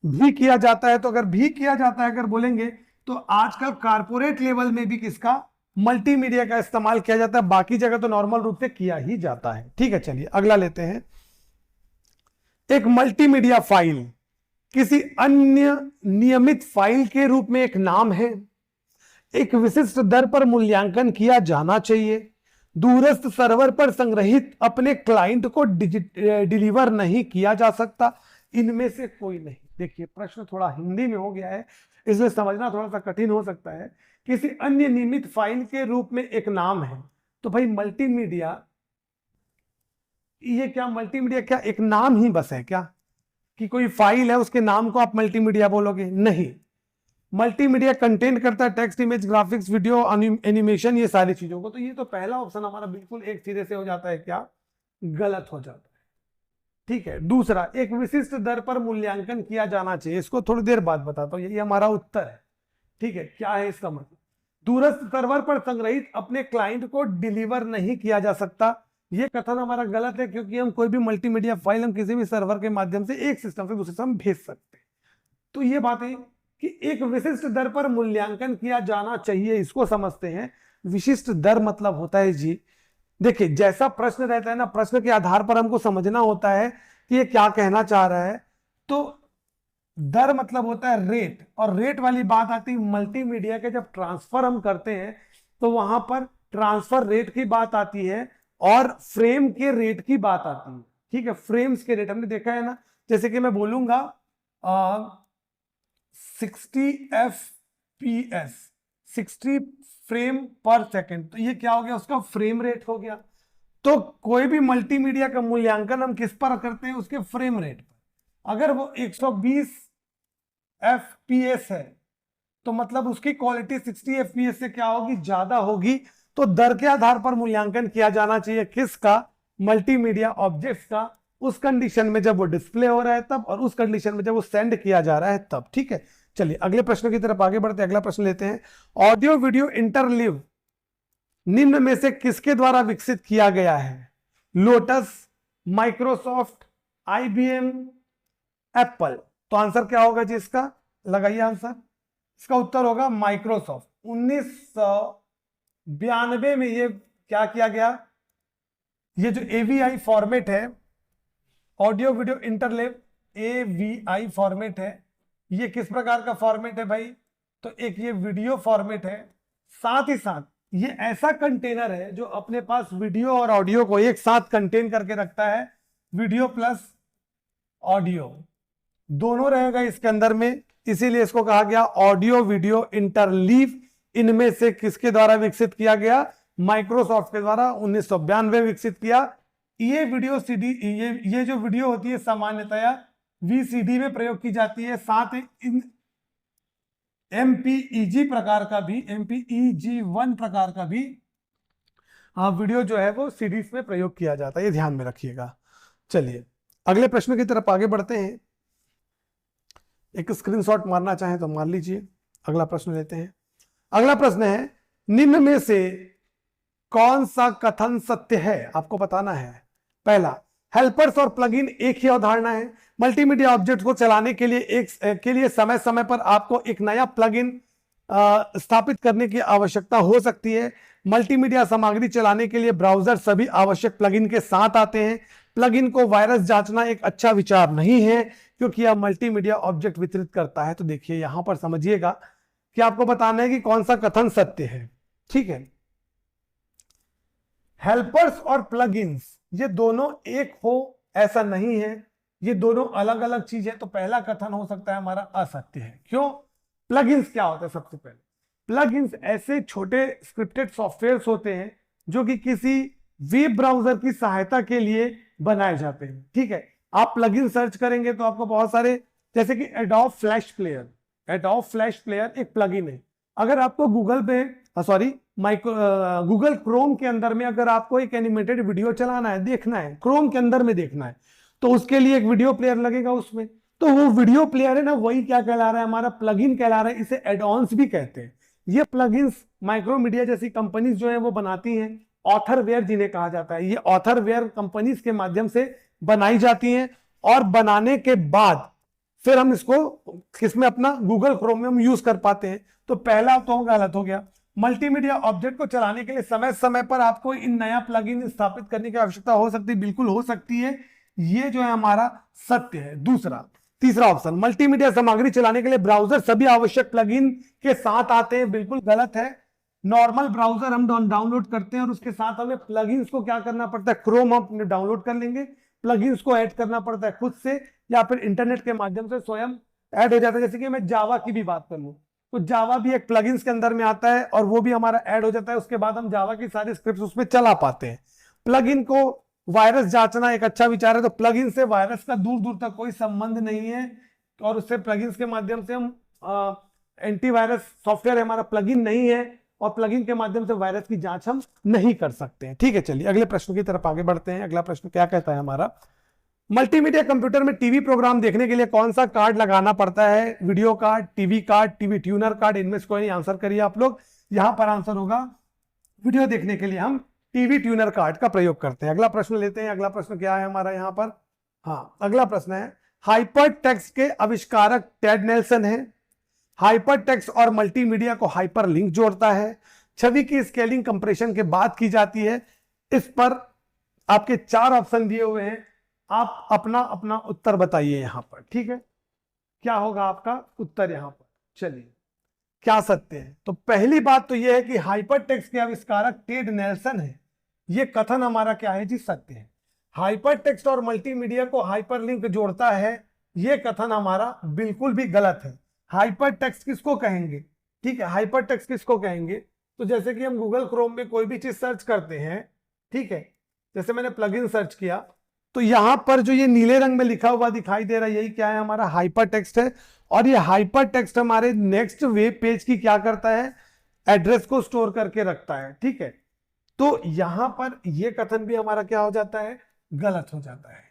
भी किया जाता है। तो अगर भी किया जाता है अगर बोलेंगे तो आजकल कारपोरेट लेवल में भी किसका, मल्टीमीडिया का इस्तेमाल किया जाता है। बाकी जगह तो नॉर्मल रूप से किया ही जाता है, ठीक है। चलिए अगला लेते हैं, एक मल्टीमीडिया फाइल किसी अन्य नियमित फाइल के रूप में एक नाम है, एक विशिष्ट दर पर मूल्यांकन किया जाना चाहिए, दूरस्थ सर्वर पर संग्रहित अपने क्लाइंट को डिलीवर नहीं किया जा सकता, इनमें से कोई नहीं। देखिए प्रश्न थोड़ा हिंदी में हो गया है इसलिए समझना थोड़ा सा कठिन हो सकता है। किसी अन्य नियमित फाइल के रूप में एक नाम है, तो भाई मल्टीमीडिया, ये क्या मल्टीमीडिया क्या एक नाम ही बस है क्या, कि कोई फाइल है उसके नाम को आप मल्टीमीडिया बोलोगे? नहीं, मल्टीमीडिया कंटेंट करता है text, image, graphics, video, animation, ये सारी चीजों को। तो ये तो पहला ऑप्शन हमारा बिल्कुल एक सिरे से हो जाता है क्या, गलत हो जाता है, ठीक है। दूसरा, एक विशिष्ट दर पर मूल्यांकन किया जाना चाहिए, इसको थोड़ी देर बाद बताता हूं, यही हमारा उत्तर है, ठीक है। क्या है इसका मतलब, दूरस्थ सर्वर पर संग्रहित अपने क्लाइंट को डिलीवर नहीं किया जा सकता, ये कथन हमारा गलत है, क्योंकि हम कोई भी मल्टीमीडिया फाइल हम किसी भी सर्वर के माध्यम से एक सिस्टम से दूसरे सिस्टम भेज सकते हैं। तो ये बात है कि एक विशिष्ट दर पर मूल्यांकन किया जाना चाहिए, इसको समझते हैं। विशिष्ट दर मतलब होता है जी, देखिए जैसा प्रश्न रहता है ना, प्रश्न के आधार पर हमको समझना होता है कि ये क्या कहना चाह रहा है। तो दर मतलब होता है रेट, और रेट वाली बात आती है मल्टीमीडिया के जब ट्रांसफर हम करते हैं तो वहां पर ट्रांसफर रेट की बात आती है और फ्रेम के रेट की बात आती है, ठीक है। फ्रेम्स के रेट हमने देखा है ना, जैसे कि मैं बोलूंगा 60 FPS, 60 फ्रेम पर सेकंड, तो ये क्या हो गया, उसका फ्रेम रेट हो गया। तो कोई भी मल्टीमीडिया का मूल्यांकन हम किस पर करते हैं, उसके फ्रेम रेट पर। अगर वो 120 FPS है तो मतलब उसकी क्वालिटी 60 FPS से क्या होगी, ज्यादा होगी। तो दर के आधार पर मूल्यांकन किया जाना चाहिए किसका, मल्टीमीडिया ऑब्जेक्ट्स का, उस कंडीशन में जब वो डिस्प्ले हो रहा है तब, और उस कंडीशन में जब वो सेंड किया जा रहा है तब, ठीक है। चलिए अगले प्रश्न की तरफ आगे बढ़ते हैं। अगला प्रश्न लेते हैं, ऑडियो वीडियो इंटरलीव निम्न में से किसके द्वारा विकसित किया गया है, लोटस, माइक्रोसॉफ्ट, IBM, एप्पल। तो आंसर क्या होगा जी इसका, लगाइए आंसर, इसका उत्तर होगा माइक्रोसॉफ्ट। 1992 में ये क्या किया गया, ये जो AVI फॉर्मेट है, audio video interleave AVI format है, ये किस प्रकार का फॉर्मेट है भाई, तो एक ये वीडियो फॉर्मेट है, साथ ही साथ ये ऐसा कंटेनर है जो अपने पास वीडियो और ऑडियो को एक साथ कंटेन करके रखता है, वीडियो प्लस ऑडियो दोनों रहेगा इसके अंदर में, इसीलिए इसको कहा गया ऑडियो वीडियो इंटरलीव। इनमें से किसके द्वारा विकसित किया गया, माइक्रोसॉफ्ट के द्वारा 1992 विकसित किया। ये वीडियो सीडी, ये जो वीडियो होती है सामान्यतया VCD में प्रयोग की जाती है, साथ ही इन MPEG प्रकार का भी, MPEG-1 प्रकार का भी वीडियो जो है वो सीडीज में प्रयोग किया जाता है, ये ध्यान में रखिएगा। चलिए अगले प्रश्न की तरफ आगे बढ़ते हैं, एक स्क्रीनशॉट मारना चाहें तो मार लीजिए। अगला प्रश्न लेते हैं। अगला प्रश्न है, निम्न में से कौन सा कथन सत्य है, आपको बताना है। पहला, हेल्पर्स और प्लगइन एक ही अवधारणा है, मल्टीमीडिया ऑब्जेक्ट को चलाने के लिए समय समय पर आपको एक नया प्लगइन स्थापित करने की आवश्यकता हो सकती है। मल्टीमीडिया सामग्री चलाने के लिए ब्राउजर सभी आवश्यक प्लगइन के साथ आते हैं। प्लगइन को वायरस जांचना एक अच्छा विचार नहीं है क्योंकि यह मल्टीमीडिया ऑब्जेक्ट वितरित करता है। तो देखिए यहां पर समझिएगा कि आपको बताना है कि कौन सा कथन सत्य है, ठीक है। हेल्पर्स और प्लगइन्स ये दोनों एक हो ऐसा नहीं है, ये दोनों अलग अलग चीज है। तो पहला कथन हो सकता है हमारा असत्य है। क्यों, प्लगइन्स क्या होता है, सबसे पहले प्लगइन्स ऐसे छोटे स्क्रिप्टेड सॉफ्टवेयर्स होते हैं जो कि किसी वेब ब्राउजर की सहायता के लिए बनाए जाते हैं, ठीक है। आप प्लगइन सर्च करेंगे तो आपको बहुत सारे, जैसे कि adobe flash player, adobe flash player एक प्लगइन है। अगर आपको गूगल पे सॉरी गूगल क्रोम के अंदर में अगर आपको एक एनिमेटेड वीडियो चलाना है, देखना है, क्रोम के अंदर में देखना है, तो उसके लिए एक वीडियो प्लेयर लगेगा उसमें। तो वो वीडियो प्लेयर है ना, वही क्या कहला रहा है, हमारा प्लगइन कहला रहा है। इसे एड-ऑन्स भी कहते हैं। ये प्लगइन्स माइक्रोमीडिया जैसी कंपनीज जो है वो बनाती हैं, ऑथरवेयर जिन्हें कहा जाता है। ये ऑथरवेयर कंपनीज के माध्यम से बनाई जाती हैं, और बनाने के बाद फिर हम इसको किसमें, अपना गूगल क्रोम में हम यूज कर पाते हैं। तो पहला तो गलत हो गया। मल्टीमीडिया ऑब्जेक्ट को चलाने के लिए समय समय पर आपको इन नया प्लगइन स्थापित करने की आवश्यकता हो सकती है, बिल्कुल हो सकती है। ये जो है हमारा सत्य है। दूसरा, तीसरा ऑप्शन, मल्टीमीडिया सामग्री चलाने के लिए ब्राउजर सभी आवश्यक प्लगइन के साथ आते हैं, बिल्कुल गलत है। नॉर्मल ब्राउजर हम डाउनलोड करते हैं और उसके साथ हमें प्लगइन्स को क्या करना पड़ता है, क्रोम हम डाउनलोड कर लेंगे, प्लगइन्स को ऐड करना पड़ता है खुद से, या फिर इंटरनेट के माध्यम से स्वयं ऐड हो जाता है। जैसे कि मैं जावा की भी बात कर लूं, तो जावा भी एक प्लगइन्स के अंदर में आता है और वो भी हमारा ऐड हो जाता है। उसके बाद हम जावा की सारी स्क्रिप्ट उसमें चला पाते हैं। प्लगइन को वायरस जांचना एक अच्छा विचार है, तो प्लगइन से वायरस का दूर दूर तक कोई संबंध नहीं है, और उससे प्लगइन्स के माध्यम से हम एंटीवायरस सॉफ्टवेयर हमारा प्लगइन नहीं है, और प्लगइन के माध्यम से वायरस की जांच हम नहीं कर सकते हैं। ठीक है, चलिए अगले प्रश्न की तरफ आगे बढ़ते हैं। अगला प्रश्न क्या कहता है हमारा, मल्टीमीडिया कंप्यूटर में टीवी प्रोग्राम देखने के लिए कौन सा कार्ड लगाना पड़ता है, video card, TV tuner card, इनमें से कोई आंसर करिए आप लोग। यहां पर आंसर होगा, वीडियो देखने के लिए हम टीवी ट्यूनर कार्ड का प्रयोग करते हैं। अगला प्रश्न लेते हैं। अगला प्रश्न क्या है हमारा यहां पर, हाँ अगला प्रश्न है, हाइपर टेक्स्ट के आविष्कारक टेड नेल्सन है। हाइपर टेक्स्ट और मल्टीमीडिया को हाइपर लिंक जोड़ता है। छवि की स्केलिंग कंप्रेशन के बाद की जाती है। इस पर आपके 4 ऑप्शन दिए हुए हैं, आप अपना अपना उत्तर बताइए यहां पर। ठीक है, क्या होगा आपका उत्तर यहां पर, चलिए क्या सत्य है। तो पहली बात तो यह है कि हाइपर टेक्स्ट के आविष्कारक टेड नेल्सन है। यह कथन हमारा क्या है जी, सत्य है। हाइपर टेक्स्ट और मल्टीमीडिया को हाइपर लिंक जोड़ता है, यह कथन हमारा बिल्कुल भी गलत है। हाइपर टेक्स्ट किसको कहेंगे, ठीक है, हाइपर टेक्स्ट किसको कहेंगे, तो जैसे कि हम गूगल क्रोम में कोई भी चीज सर्च करते हैं, ठीक है, जैसे मैंने प्लगइन सर्च किया, तो यहां पर जो ये नीले रंग में लिखा हुआ दिखाई दे रहा है, यही क्या है, हमारा हाइपर टेक्स्ट है। और ये हाइपर टेक्स्ट हमारे नेक्स्ट वेब पेज की क्या करता है, एड्रेस को स्टोर करके रखता है। ठीक है, तो यहां पर यह कथन भी हमारा क्या हो जाता है, गलत हो जाता है।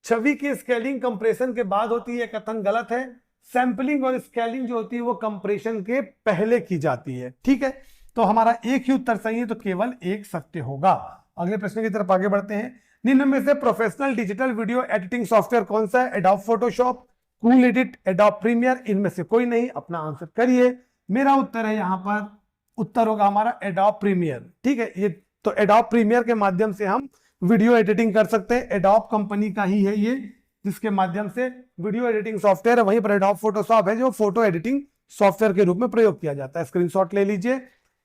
छवि की स्केलिंग कंप्रेशन के बाद होती है, कथन गलत है। सैंपलिंग और स्केलिंग जो होती है वो कंप्रेशन के पहले की जाती है। ठीक है, तो हमारा एक ही उत्तर सही है, तो केवल एक सत्य होगा। अगले प्रश्न की तरफ आगे बढ़ते हैं। निम्न में से professional digital video editing software कौन सा है, Adobe Photoshop, cool edit, Adobe Premiere, इनमें से कोई नहीं, अपना आंसर करिए। मेरा उत्तर है यहां पर, उत्तर होगा हमारा एडोब प्रीमियर। ठीक है, ये तो एडोब प्रीमियर के माध्यम से हम वीडियो एडिटिंग कर सकते हैं। एडोब कंपनी का ही है ये, जिसके माध्यम से वीडियो एडिटिंग सॉफ्टवेयर है। वहीं पर एडोब फोटोशॉप है जो फोटो एडिटिंग सॉफ्टवेयर के रूप में प्रयोग किया जाता है। स्क्रीनशॉट ले लीजिए।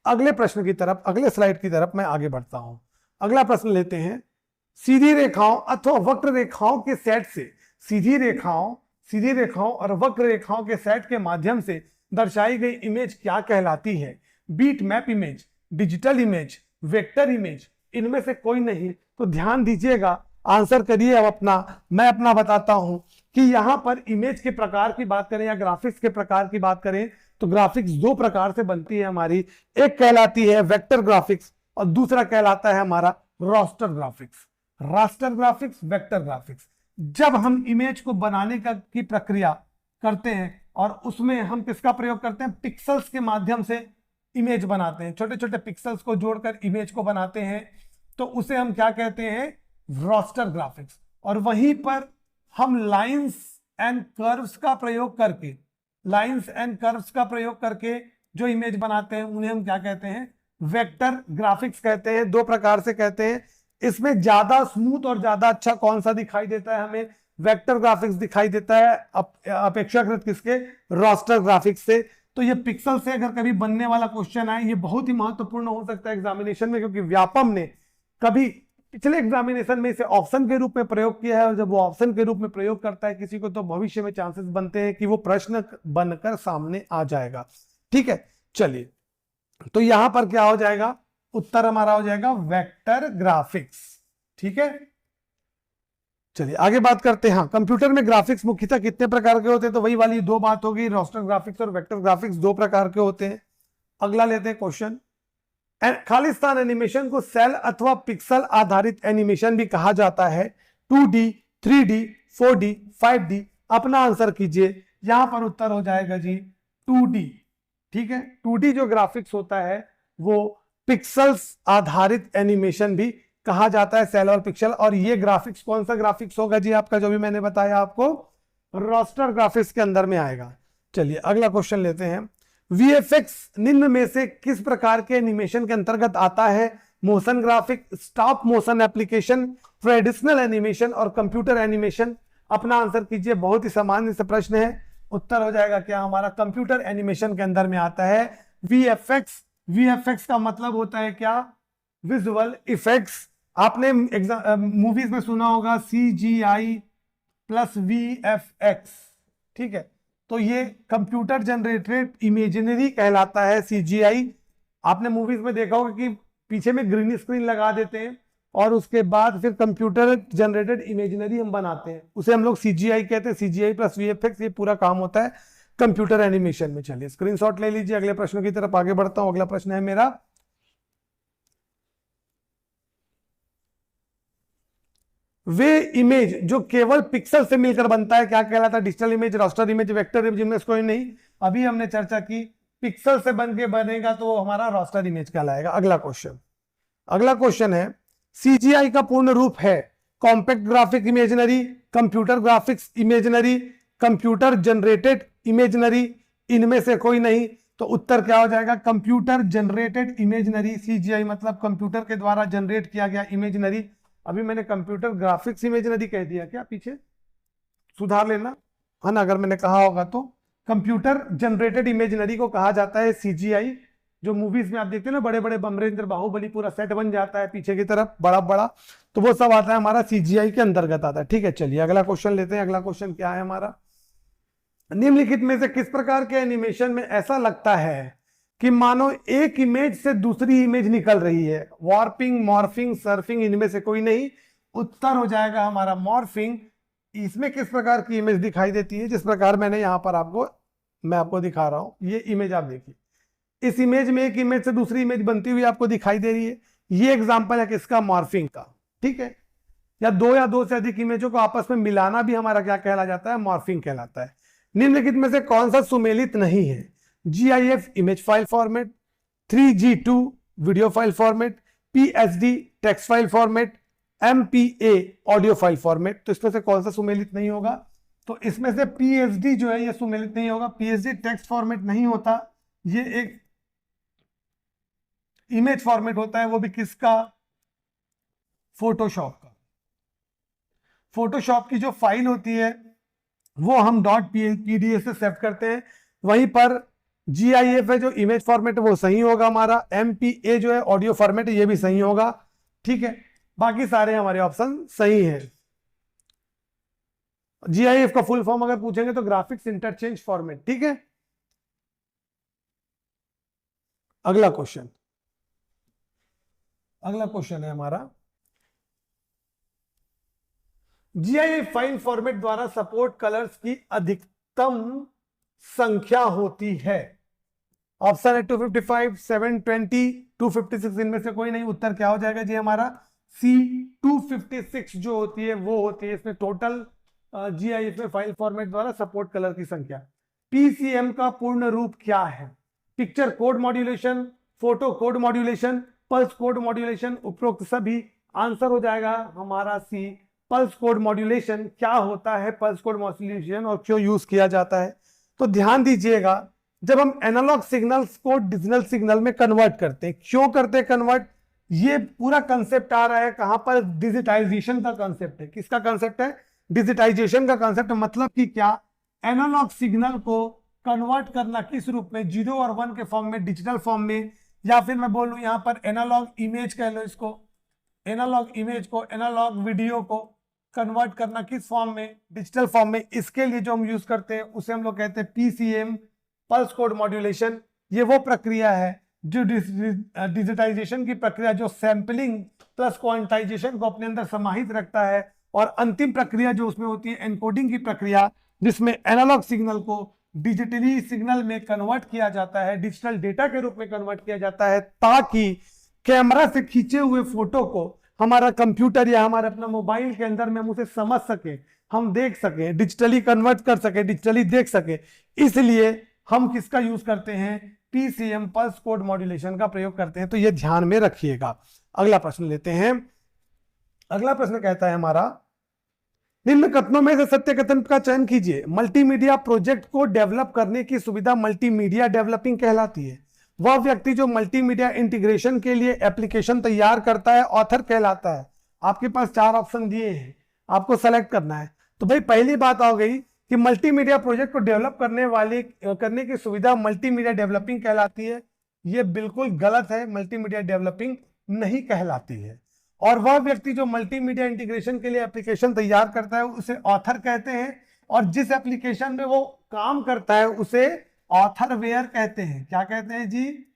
अगले प्रश्न की तरफ, अगले स्लाइड की तरफ मैं आगे बढ़ता हूं। अगला प्रश्न लेते हैं, सीधी रेखाओं अथवा वक्र रेखाओं के सेट से, सीधी रेखाओं और वक्र रेखाओं के सेट के माध्यम से दर्शाई गई इमेज क्या कहलाती है, bitmap image, digital image, vector image, इनमें से कोई नहीं। तो ध्यान दीजिएगा, आंसर करिए अब अपना। मैं अपना बताता हूं कि यहां पर इमेज के प्रकार की बात करें या ग्राफिक्स के प्रकार की बात करें, तो ग्राफिक्स 2 प्रकार से बनती है हमारी। एक कहलाती है वेक्टर ग्राफिक्स और दूसरा कहलाता है हमारा raster graphics. Raster graphics, vector graphics. जब हम इमेज को बनाने की प्रक्रिया करते हैं और उसमें हम किसका प्रयोग करते हैं, पिक्सल्स के माध्यम से इमेज बनाते हैं, छोटे छोटे पिक्सल्स को जोड़कर इमेज को बनाते हैं, तो उसे हम क्या कहते हैं, रास्टर ग्राफिक्स। और वहीं पर हम लाइंस एंड कर्व्स का प्रयोग करके जो इमेज बनाते हैं उन्हें हम क्या कहते हैं, वेक्टर ग्राफिक्स कहते हैं। 2 प्रकार से कहते हैं। इसमें ज्यादा स्मूथ और ज्यादा अच्छा कौन सा दिखाई देता है, हमें वेक्टर ग्राफिक्स दिखाई देता है अपेक्षाकृत किसके, रास्टर ग्राफिक्स से। तो ये पिक्सल से अगर कभी बनने वाला क्वेश्चन आए, ये बहुत ही महत्वपूर्ण हो सकता है एग्जामिनेशन में, क्योंकि व्यापम ने कभी पिछले एग्जामिनेशन में इसे ऑप्शन के रूप में प्रयोग किया है, और जब वो ऑप्शन के रूप में प्रयोग करता है किसी को, तो भविष्य में चांसेस बनते हैं कि वो प्रश्न बनकर सामने आ जाएगा। ठीक है, चलिए, तो यहां पर क्या हो जाएगा, उत्तर हमारा हो जाएगा वेक्टर ग्राफिक्स। ठीक है, चलिए आगे बात करते हैं। हाँ, कंप्यूटर में ग्राफिक्स मुख्यतः कितने प्रकार के होते हैं, तो वही वाली दो बात होगी, रास्टर ग्राफिक्स और वेक्टर ग्राफिक्स दो प्रकार के होते हैं। अगला लेते हैं क्वेश्चन। खालिस्तान एनिमेशन को सेल अथवा पिक्सल आधारित एनिमेशन भी कहा जाता है। 2D, 3D, 4D, 5D, अपना आंसर कीजिए। यहां पर उत्तर हो जाएगा जी 2D। ठीक है, 2D जो ग्राफिक्स होता है वो पिक्सल्स आधारित एनिमेशन भी कहा जाता है, सेल और पिक्सल। और ये ग्राफिक्स कौन सा ग्राफिक्स होगा जी आपका, जो भी मैंने बताया आपको, रास्टर ग्राफिक्स के अंदर में आएगा। चलिए अगला क्वेश्चन लेते हैं। VFX निम्न में से किस प्रकार के एनिमेशन के अंतर्गत आता है? Motion graphic, stop motion application, traditional animation और कंप्यूटर एनिमेशन। अपना आंसर कीजिए, बहुत ही सामान्य से प्रश्न है। उत्तर हो जाएगा क्या हमारा, कंप्यूटर एनिमेशन के अंदर में आता है VFX। VFX का मतलब होता है क्या, विजुअल इफेक्ट्स। आपने मूवीज में सुना होगा CGI प्लस VFX, ठीक है, तो ये कंप्यूटर जनरेटेड इमेजिनरी कहलाता है CGI। आपने मूवीज में देखा होगा कि पीछे में ग्रीन स्क्रीन लगा देते हैं और उसके बाद फिर कंप्यूटर जनरेटेड इमेजिनरी हम बनाते हैं, उसे हम लोग CGI कहते हैं। CGI प्लस VFX, ये पूरा काम होता है कंप्यूटर एनिमेशन में। चलिए स्क्रीनशॉट ले लीजिए, अगले प्रश्न की तरफ आगे बढ़ता हूं। अगला प्रश्न है मेरा, वे इमेज जो केवल पिक्सल से मिलकर बनता है क्या कहलाता है? Digital image, raster image, vector image, इनमें से कोई नहीं। अभी हमने चर्चा की पिक्सल से बन के बनेगा तो हमारा रास्टर इमेज कहलाएगा। अगला क्वेश्चन है, CGI का पूर्ण रूप है compact graphic imaginary, computer graphics imaginary, computer generated imaginary, इनमें से कोई नहीं। तो उत्तर क्या हो जाएगा, कंप्यूटर जनरेटेड इमेजिनरी। CGI मतलब कंप्यूटर के द्वारा जनरेट किया गया इमेजिनरी। अभी मैंने कंप्यूटर ग्राफिक्स इमेजिनरी कह दिया क्या, पीछे सुधार लेना है ना अगर मैंने कहा होगा तो। कंप्यूटर जनरेटेड इमेजिनरी को कहा जाता है CGI। जो मूवीज में आप देखते हैं ना, बड़े बड़े बमरेंद्र बाहुबली पूरा सेट बन जाता है पीछे की तरफ बड़ा बड़ा, तो वो सब आता है हमारा CGI के अंतर्गत आता है। ठीक है, चलिए अगला क्वेश्चन लेते हैं। अगला क्वेश्चन क्या है हमारा, निम्नलिखित में से किस प्रकार के एनिमेशन में ऐसा लगता है कि मानो एक इमेज से दूसरी इमेज निकल रही है? वॉर्पिंग, मॉर्फिंग, सर्फिंग, इनमें से कोई नहीं। उत्तर हो जाएगा हमारा मॉर्फिंग। इसमें किस प्रकार की इमेज दिखाई देती है, जिस प्रकार मैंने यहां पर मैं आपको दिखा रहा हूं। ये इमेज आप देखिए, इस इमेज में एक इमेज से दूसरी इमेज बनती हुई आपको दिखाई दे रही है। ये एग्जाम्पल है किसका, मॉर्फिंग का। ठीक है, या दो से अधिक इमेजों को आपस में मिलाना भी हमारा क्या कहला जाता है, मॉर्फिंग कहलाता है। निम्नलिखित में से कौन सा सुमेलित नहीं है? GIF image file format, 3GII video file format, PSD text file format, MPA audio file format. तो इसमें से कौन सा सुमेलित नहीं होगा? तो इसमें से PSD जो है ये सुमेलित नहीं होगा। PSD टेक्स्ट फॉर्मेट नहीं होता, ये एक इमेज फॉर्मेट होता है, वो भी किसका, फोटोशॉप का। फोटोशॉप की जो फाइल होती है वो हम .pdf से सेव करते हैं। वहीं पर GIF है जो इमेज फॉर्मेट, वो सही होगा हमारा। MPA जो है ऑडियो फॉर्मेट, ये भी सही होगा। ठीक है, बाकी सारे हमारे ऑप्शन सही हैं। GIF का फुल फॉर्म अगर पूछेंगे तो ग्राफिक्स इंटरचेंज फॉर्मेट। ठीक है, अगला क्वेश्चन है हमारा, GIF फाइल फॉर्मेट द्वारा सपोर्ट कलर्स की अधिकतम संख्या होती है। ऑप्शन है 255, 720, 256, इनमें से कोई नहीं। उत्तर क्या हो जाएगा जी हमारा, C 256 जो होती है वो होती है इसमें टोटल GIF में फाइल फॉर्मेट द्वारा सपोर्ट कलर की संख्या। PCM का पूर्ण रूप क्या है? Picture code modulation, photo code modulation, pulse code modulation, उपरोक्त सभी। आंसर हो जाएगा हमारा C, पल्स कोड मॉड्यूलेशन। क्या होता है पल्स कोड मॉड्यूलेशन और क्यों यूज किया जाता है? तो ध्यान दीजिएगा, जब हम एनालॉग सिग्नल्स को डिजिटल सिग्नल में कन्वर्ट करते हैं, क्यों करते हैं कन्वर्ट, ये पूरा कंसेप्ट आ रहा है कहां पर, डिजिटाइजेशन का कंसेप्ट है। किसका कंसेप्ट है, डिजिटाइजेशन का कंसेप्ट। मतलब कि क्या, एनालॉग सिग्नल को कन्वर्ट करना किस रूप में, 0 और 1 के फॉर्म में, डिजिटल फॉर्म में, या फिर मैं बोलूं यहां पर एनालॉग इमेज कह लो इसको, एनालॉग इमेज को, एनालॉग वीडियो को कन्वर्ट करना किस फॉर्म में, डिजिटल फॉर्म में। इसके लिए जो हम यूज करते हैं उसे हम लोग कहते हैं PCM, पल्स कोड मॉड्यूलेशन। ये वो प्रक्रिया है जो डिजिटाइजेशन की प्रक्रिया, जो सैंपलिंग प्लस क्वांटाइजेशन को अपने अंदर समाहित रखता है, और अंतिम प्रक्रिया जो उसमें होती है एनकोडिंग की प्रक्रिया, जिसमें एनालॉग सिग्नल को डिजिटली सिग्नल में कन्वर्ट किया जाता है, डिजिटल डेटा के रूप में कन्वर्ट किया जाता है, ताकि कैमरा से खींचे हुए फोटो को हमारा कंप्यूटर या हमारे अपना मोबाइल के अंदर में हम उसे समझ सके, हम देख सके, डिजिटली कन्वर्ट कर सके, डिजिटली देख सके। इसलिए हम किसका यूज करते हैं, पीसीएम पल्स कोड मॉड्यूलेशन का प्रयोग करते हैं। तो ये ध्यान में रखिएगा। अगला प्रश्न लेते हैं। अगला प्रश्न कहता है हमारा, निम्न कथनों में से सत्य कथन का चयन कीजिए। मल्टीमीडिया प्रोजेक्ट को डेवलप करने की सुविधा मल्टीमीडिया डेवलपिंग कहलाती है। वह व्यक्ति जो मल्टीमीडिया इंटीग्रेशन के लिए एप्लीकेशन तैयार करता है ऑथर कहलाता है। आपके पास 4 ऑप्शन दिए हैं, आपको सेलेक्ट करना है। तो भाई पहली बात आ गई कि मल्टीमीडिया प्रोजेक्ट को डेवलप करने की सुविधा मल्टीमीडिया डेवलपिंग कहलाती है। यह बिल्कुल गलत है, मल्टीमीडिया डेवलपिंग नहीं कहलाती है। और वह व्यक्ति जो मल्टीमीडिया इंटीग्रेशन के लिए एप्लीकेशन तैयार करता है उसे ऑथर कहते हैं, और जिस एप्लीकेशन में वो काम करता है उसे ऑथरवेयर कहते हैं। क्या कहते हैं जी,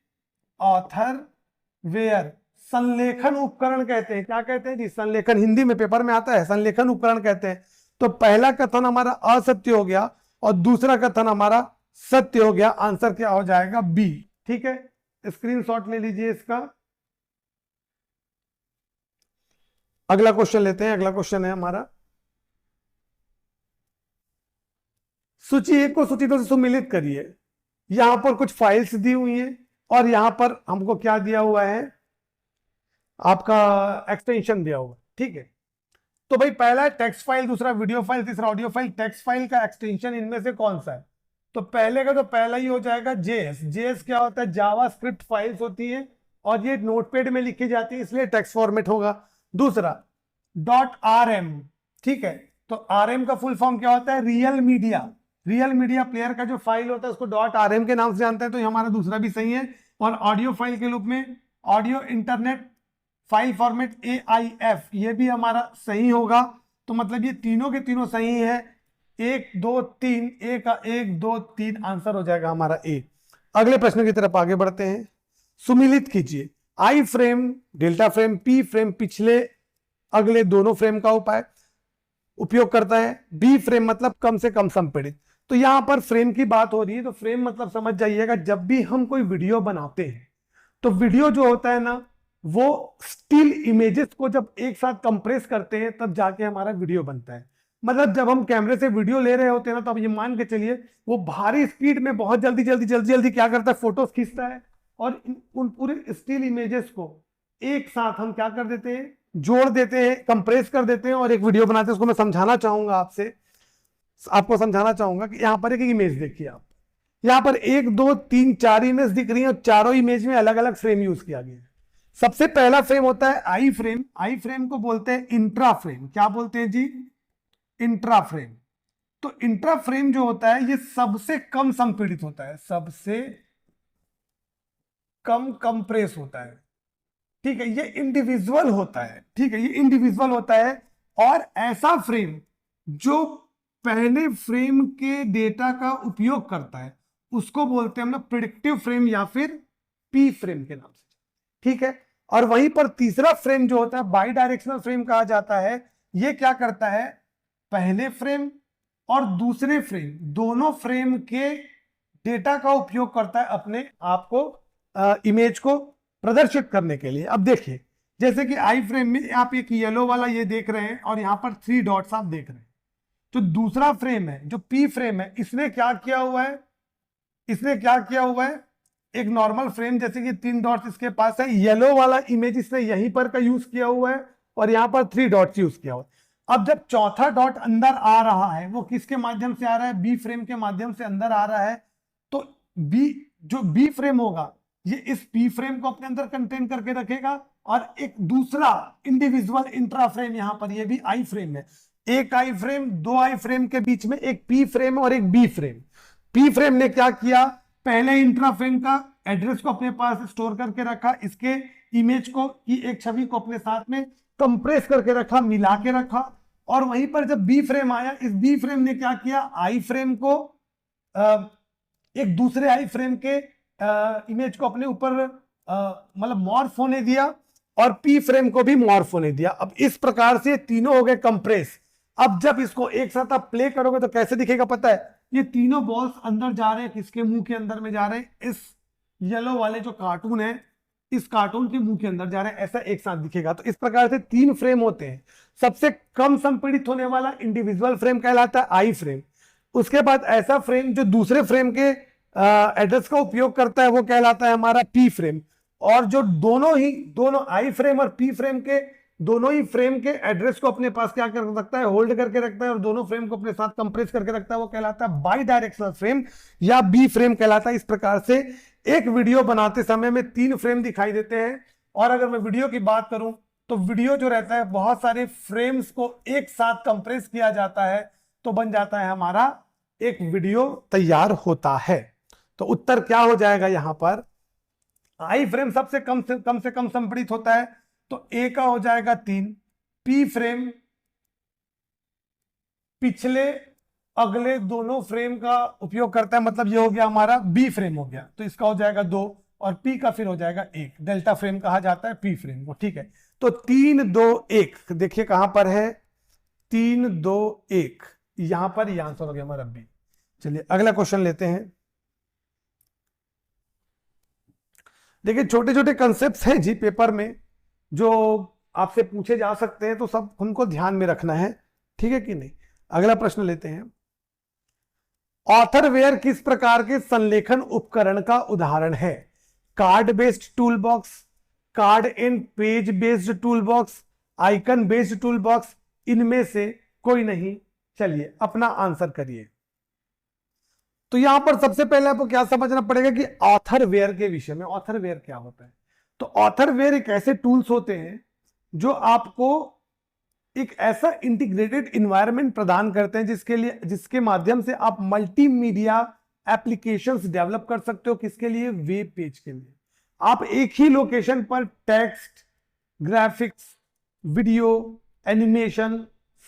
ऑथरवेयर। संलेखन उपकरण कहते हैं। क्या कहते हैं जी, संलेखन, हिंदी में पेपर में आता है, संलेखन उपकरण कहते हैं। तो पहला कथन हमारा असत्य हो गया और दूसरा कथन हमारा सत्य हो गया। आंसर क्या हो जाएगा, बी। ठीक है, स्क्रीनशॉट ले लीजिए इसका। अगला क्वेश्चन लेते हैं। अगला क्वेश्चन है हमारा, सूची 1 को सूची 2 से सुमिलित करिए। यहां पर कुछ फाइल्स दी हुई हैं और यहां पर हमको क्या दिया हुआ है, आपका एक्सटेंशन दिया हुआ है। ठीक है, तो भाई पहला है टेक्स्ट फाइल, दूसरा वीडियो फाइल, तीसरा ऑडियो फाइल। टेक्स्ट फाइल का एक्सटेंशन इनमें से कौन सा है, तो पहले का तो पहला ही हो जाएगा जेएस। जेएस क्या होता है, जावास्क्रिप्ट फाइल्स होती है और ये नोटपैड में लिखी जाती है, इसलिए टेक्स्ट फॉर्मेट होगा। दूसरा .rm, ठीक है, तो rm का फुल फॉर्म क्या होता है, real media. Real media player का जो फाइल होता है उसको .rm के नाम से जानते हैं, तो ये हमारा दूसरा भी सही है। और ऑडियो फाइल के रूप में audio internet file format AIF, ये भी हमारा सही होगा। तो मतलब ये तीनों के तीनों सही है। 1 2 3, 1 2 3 आंसर हो जाएगा हमारा ए। अगले प्रश्न की तरफ आगे बढ़ते हैं। सुमिलित कीजिए। I frame, delta frame, P frame पिछले अगले दोनों फ्रेम का उपयोग करता है। बी फ्रेम मतलब कम से कम संपीड़ित। तो यहां पर फ्रेम की बात हो रही है, तो फ्रेम मतलब समझ जाइएगा, जब भी हम कोई वीडियो बनाते हैं तो वीडियो जो होता है ना, वो स्टिल इमेजेस को जब एक साथ कंप्रेस करते हैं तब जाके हमारा वीडियो बनता है। मतलब जब हम कैमरे से वीडियो ले रहे होते हैं ना, तो अब ये मान के चलिए वो भारी स्पीड में बहुत जल्दी जल्दी जल्दी जल्दी क्या करता है, फोटोज खींचता है, और उन पूरे स्टिल इमेजेस को एक साथ हम क्या कर देते हैं, जोड़ देते हैं, कंप्रेस कर देते हैं और एक वीडियो बनाते हैं। उसको मैं समझाना चाहूंगा आपको समझाना चाहूंगा कि यहां पर एक इमेज देखिए आप, यहां पर 1 2 3 4 इमेज दिख रही है और चारों इमेज में अलग अलग फ्रेम यूज किया गया है। सबसे पहला फ्रेम होता है आई फ्रेम। आई फ्रेम को बोलते हैं इंट्रा फ्रेम। क्या बोलते हैं जी, इंट्रा फ्रेम। तो इंट्रा फ्रेम जो होता है ये सबसे कम संपीड़ित होता है, सबसे कम कंप्रेस होता है। ठीक है, ये इंडिविजुअल होता है। ठीक है, ये इंडिविजुअल होता है। और ऐसा फ्रेम जो पहले फ्रेम के डेटा का उपयोग करता है उसको बोलते हैं हम लोग प्रिडिक्टिव फ्रेम या फिर पी फ्रेम के नाम से। ठीक है, और वहीं पर तीसरा फ्रेम जो होता है बाई डायरेक्शनल फ्रेम कहा जाता है। ये क्या करता है, पहले फ्रेम और दूसरे फ्रेम, दोनों फ्रेम के डेटा का उपयोग करता है अपने आप को, इमेज को प्रदर्शित करने के लिए। अब देखिए, जैसे कि आई फ्रेम में आप एक येलो वाला ये देख रहे हैं और यहां पर 3 डॉट्स आप देख रहे हैं। तो दूसरा फ्रेम है जो पी फ्रेम है, इसने क्या किया हुआ है, इसने क्या किया हुआ है, एक नॉर्मल फ्रेम जैसे कि 3 डॉट्स इसके पास है, येलो वाला इमेज इसने यहीं पर का यूज किया हुआ है और यहां पर 3 डॉट्स यूज किया हुआ है। अब जब चौथा डॉट अंदर आ रहा है वो किसके माध्यम से आ रहा है, बी फ्रेम के माध्यम से अंदर आ रहा है। तो बी फ्रेम होगा ये इस पी फ्रेम को अपने अंदर कंटेन करके रखेगा, और एक दूसरा इंडिविजुअल इंट्रा फ्रेम यहां पर ये भी आई फ्रेम है। एक आई फ्रेम, 2 आई फ्रेम के बीच में एक पी फ्रेम और एक बी फ्रेम। पी फ्रेम ने क्या किया, पहले इंट्रा फ्रेम का एड्रेस को अपने पास स्टोर करके रखा, इसके इमेज को की एक छवि को अपने साथ में कंप्रेस करके रखा, मिला के रखा। और वहीं पर जब बी फ्रेम आया, इस बी फ्रेम ने क्या किया, आई फ्रेम को एक दूसरे आई फ्रेम के इमेज को अपने ऊपर मतलब मॉर्फ होने दिया, और पी फ्रेम को भी मॉर्फो ने दिया। अब इस प्रकार से तीनों हो गए कंप्रेस। अब जब इसको एक साथ आप प्ले करोगे तो कैसे दिखेगा पता है? ये तीनों बॉल्स अंदर जा रहे हैं, किसके मुंह के अंदर में जा रहे हैं? इस येलो वाले जो कार्टून है, इस कार्टून के मुंह के अंदर जा रहे हैं, ऐसा एक साथ दिखेगा। तो इस प्रकार से तीन फ्रेम होते हैं। सबसे कम संपीड़ित होने वाला इंडिविजुअल फ्रेम कहलाता है आई फ्रेम। उसके बाद ऐसा फ्रेम जो दूसरे फ्रेम के एड्रेस का उपयोग करता है वो कहलाता है हमारा पी फ्रेम। और जो दोनों आई फ्रेम और पी फ्रेम के दोनों ही फ्रेम के एड्रेस को अपने पास क्या कर सकता है? होल्ड करके रखता है और दोनों फ्रेम को अपने साथ कंप्रेस करके रखता है, वो कहलाता है बाई डायरेक्शनल फ्रेम या बी फ्रेम कहलाता है। इस प्रकार से एक वीडियो बनाते समय में तीन फ्रेम दिखाई देते हैं। और अगर मैं वीडियो की बात करूं तो वीडियो जो रहता है बहुत सारे फ्रेम्स को एक साथ कंप्रेस किया जाता है, तो बन जाता है हमारा एक वीडियो तैयार होता है। तो उत्तर क्या हो जाएगा यहां पर? आई फ्रेम सबसे कम से कम संपीड़ित होता है, तो ए का हो जाएगा 3। पी फ्रेम पिछले अगले दोनों फ्रेम का उपयोग करता है, मतलब ये हो गया हमारा बी फ्रेम हो गया, तो इसका हो जाएगा 2 और पी का फिर हो जाएगा 1। डेल्टा फ्रेम कहा जाता है पी फ्रेम को, ठीक है। तो 3 2 1 देखिए कहां पर है? 3 2 1 यहां पर ये आंसर हो गया हमारा बी। चलिए अगला क्वेश्चन लेते हैं। देखिए छोटे छोटे कंसेप्ट्स हैं जी पेपर में जो आपसे पूछे जा सकते हैं, तो सब उनको ध्यान में रखना है, ठीक है कि नहीं। अगला प्रश्न लेते हैं। ऑथरवेयर किस प्रकार के संलेखन उपकरण का उदाहरण है? Card based tool box, card and page based tool box, icon based tool box, इनमें से कोई नहीं। चलिए अपना आंसर करिए। तो यहां पर सबसे पहले आपको क्या समझना पड़ेगा कि ऑथरवेयर के विषय में। ऑथरवेयर क्या होता है? तो ऑथरवेयर एक ऐसे टूल्स होते हैं जो आपको एक ऐसा इंटीग्रेटेड इन्वायरमेंट प्रदान करते हैं जिसके माध्यम से आप मल्टीमीडिया एप्लीकेशंस डेवलप कर सकते हो। किसके लिए? वेब पेज के लिए। आप एक ही लोकेशन पर text, graphics, video, animation,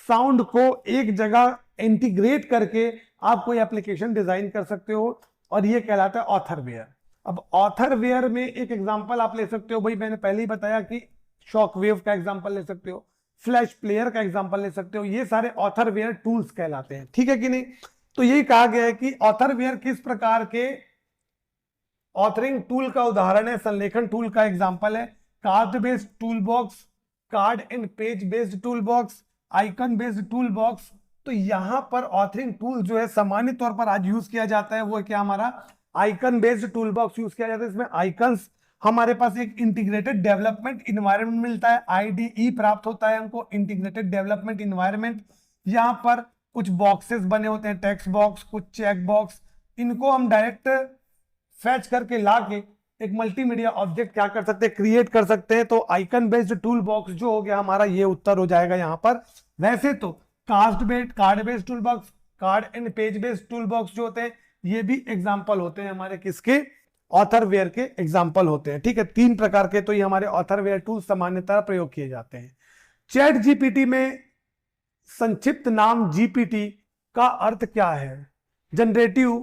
sound को एक जगह इंटीग्रेट करके आप कोई एप्लीकेशन डिजाइन कर सकते हो, और ये कहलाता है ऑथरवेयर। अब ऑथरवेयर में एक एग्जांपल आप ले सकते हो, भाई मैंने पहले ही बताया कि शॉकवेव का एग्जांपल ले सकते हो, फ्लैश प्लेयर का एग्जांपल ले सकते हो। ये सारे ऑथरवेयर टूल्स कहलाते हैं, ठीक है कि नहीं। तो यही कहा गया है कि ऑथरवेयर किस प्रकार के ऑथरिंग टूल का उदाहरण है, संलेखन टूल का एग्जांपल है। Card based tool box, card and page based tool box, icon based tool box. तो यहां पर ऑथरिंग टूल जो है सामान्य तौर पर आज यूज किया जाता है वो क्या? हमारा icon based tool box use किया जाता है। इसमें आइकन्स हमारे पास एक इंटीग्रेटेड डेवलपमेंट इन्वायरमेंट मिलता है, आईडीई प्राप्त होता है हमको, इंटीग्रेटेड डेवलपमेंट इन्वायरमेंट। यहां पर कुछ बॉक्सेस बने होते हैं, टेक्स्ट बॉक्स, कुछ चेक बॉक्स, इनको हम डायरेक्ट फैच करके लाके एक मल्टीमीडिया ऑब्जेक्ट क्या कर सकते हैं? क्रिएट कर सकते हैं। तो आइकन बेस्ड टूल बॉक्स जो हो गया हमारा, ये उत्तर हो जाएगा यहां पर। वैसे तो card based tool box, card and page based tool box जो होते हैं ये भी एग्जांपल होते हैं हमारे किसके? ऑथरवेयर के एग्जांपल होते हैं, ठीक है। 3 प्रकार के तो ये हमारे ऑथरवेयर टूल सामान्यतः प्रयोग किए जाते हैं। चैट जीपीटी में संक्षिप्त नाम जीपीटी का अर्थ क्या है? Generative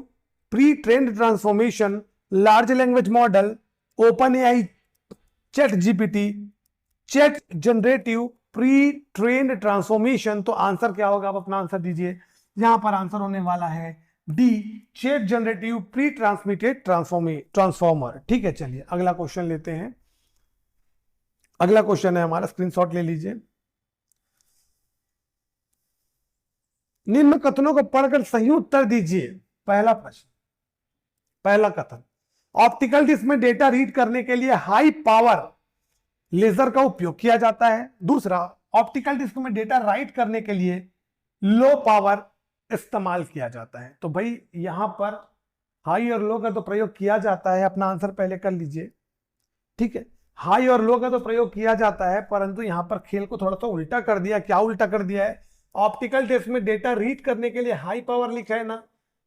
pre trained transformation, large language model, open AI chat GPT, chat generative pre trained transformation. तो आंसर क्या होगा? आप अपना आंसर दीजिए। यहां पर आंसर होने वाला है D, chat generative pre transmitted transformer, ठीक है। चलिए अगला क्वेश्चन लेते हैं। अगला क्वेश्चन है हमारा, स्क्रीनशॉट ले लीजिए। निम्न कथनों को पढ़कर सही उत्तर दीजिए। पहला प्रश्न, पहला कथन, ऑप्टिकल डिस्क में डेटा रीड करने के लिए हाई पावर लेजर का उपयोग किया जाता है। दूसरा, ऑप्टिकल डिस्क में डेटा राइट करने के लिए लो पावर इस्तेमाल किया जाता है। तो भाई यहां पर हाई और लो का तो प्रयोग किया जाता है, अपना आंसर पहले कर लीजिए, ठीक है। हाई और लो का तो प्रयोग किया जाता है, परंतु यहां पर खेल को थोड़ा सा उल्टा कर दिया। क्या उल्टा कर दिया है? ऑप्टिकल डिस्क में डेटा रीड करने के लिए हाई पावर लिखा है ना,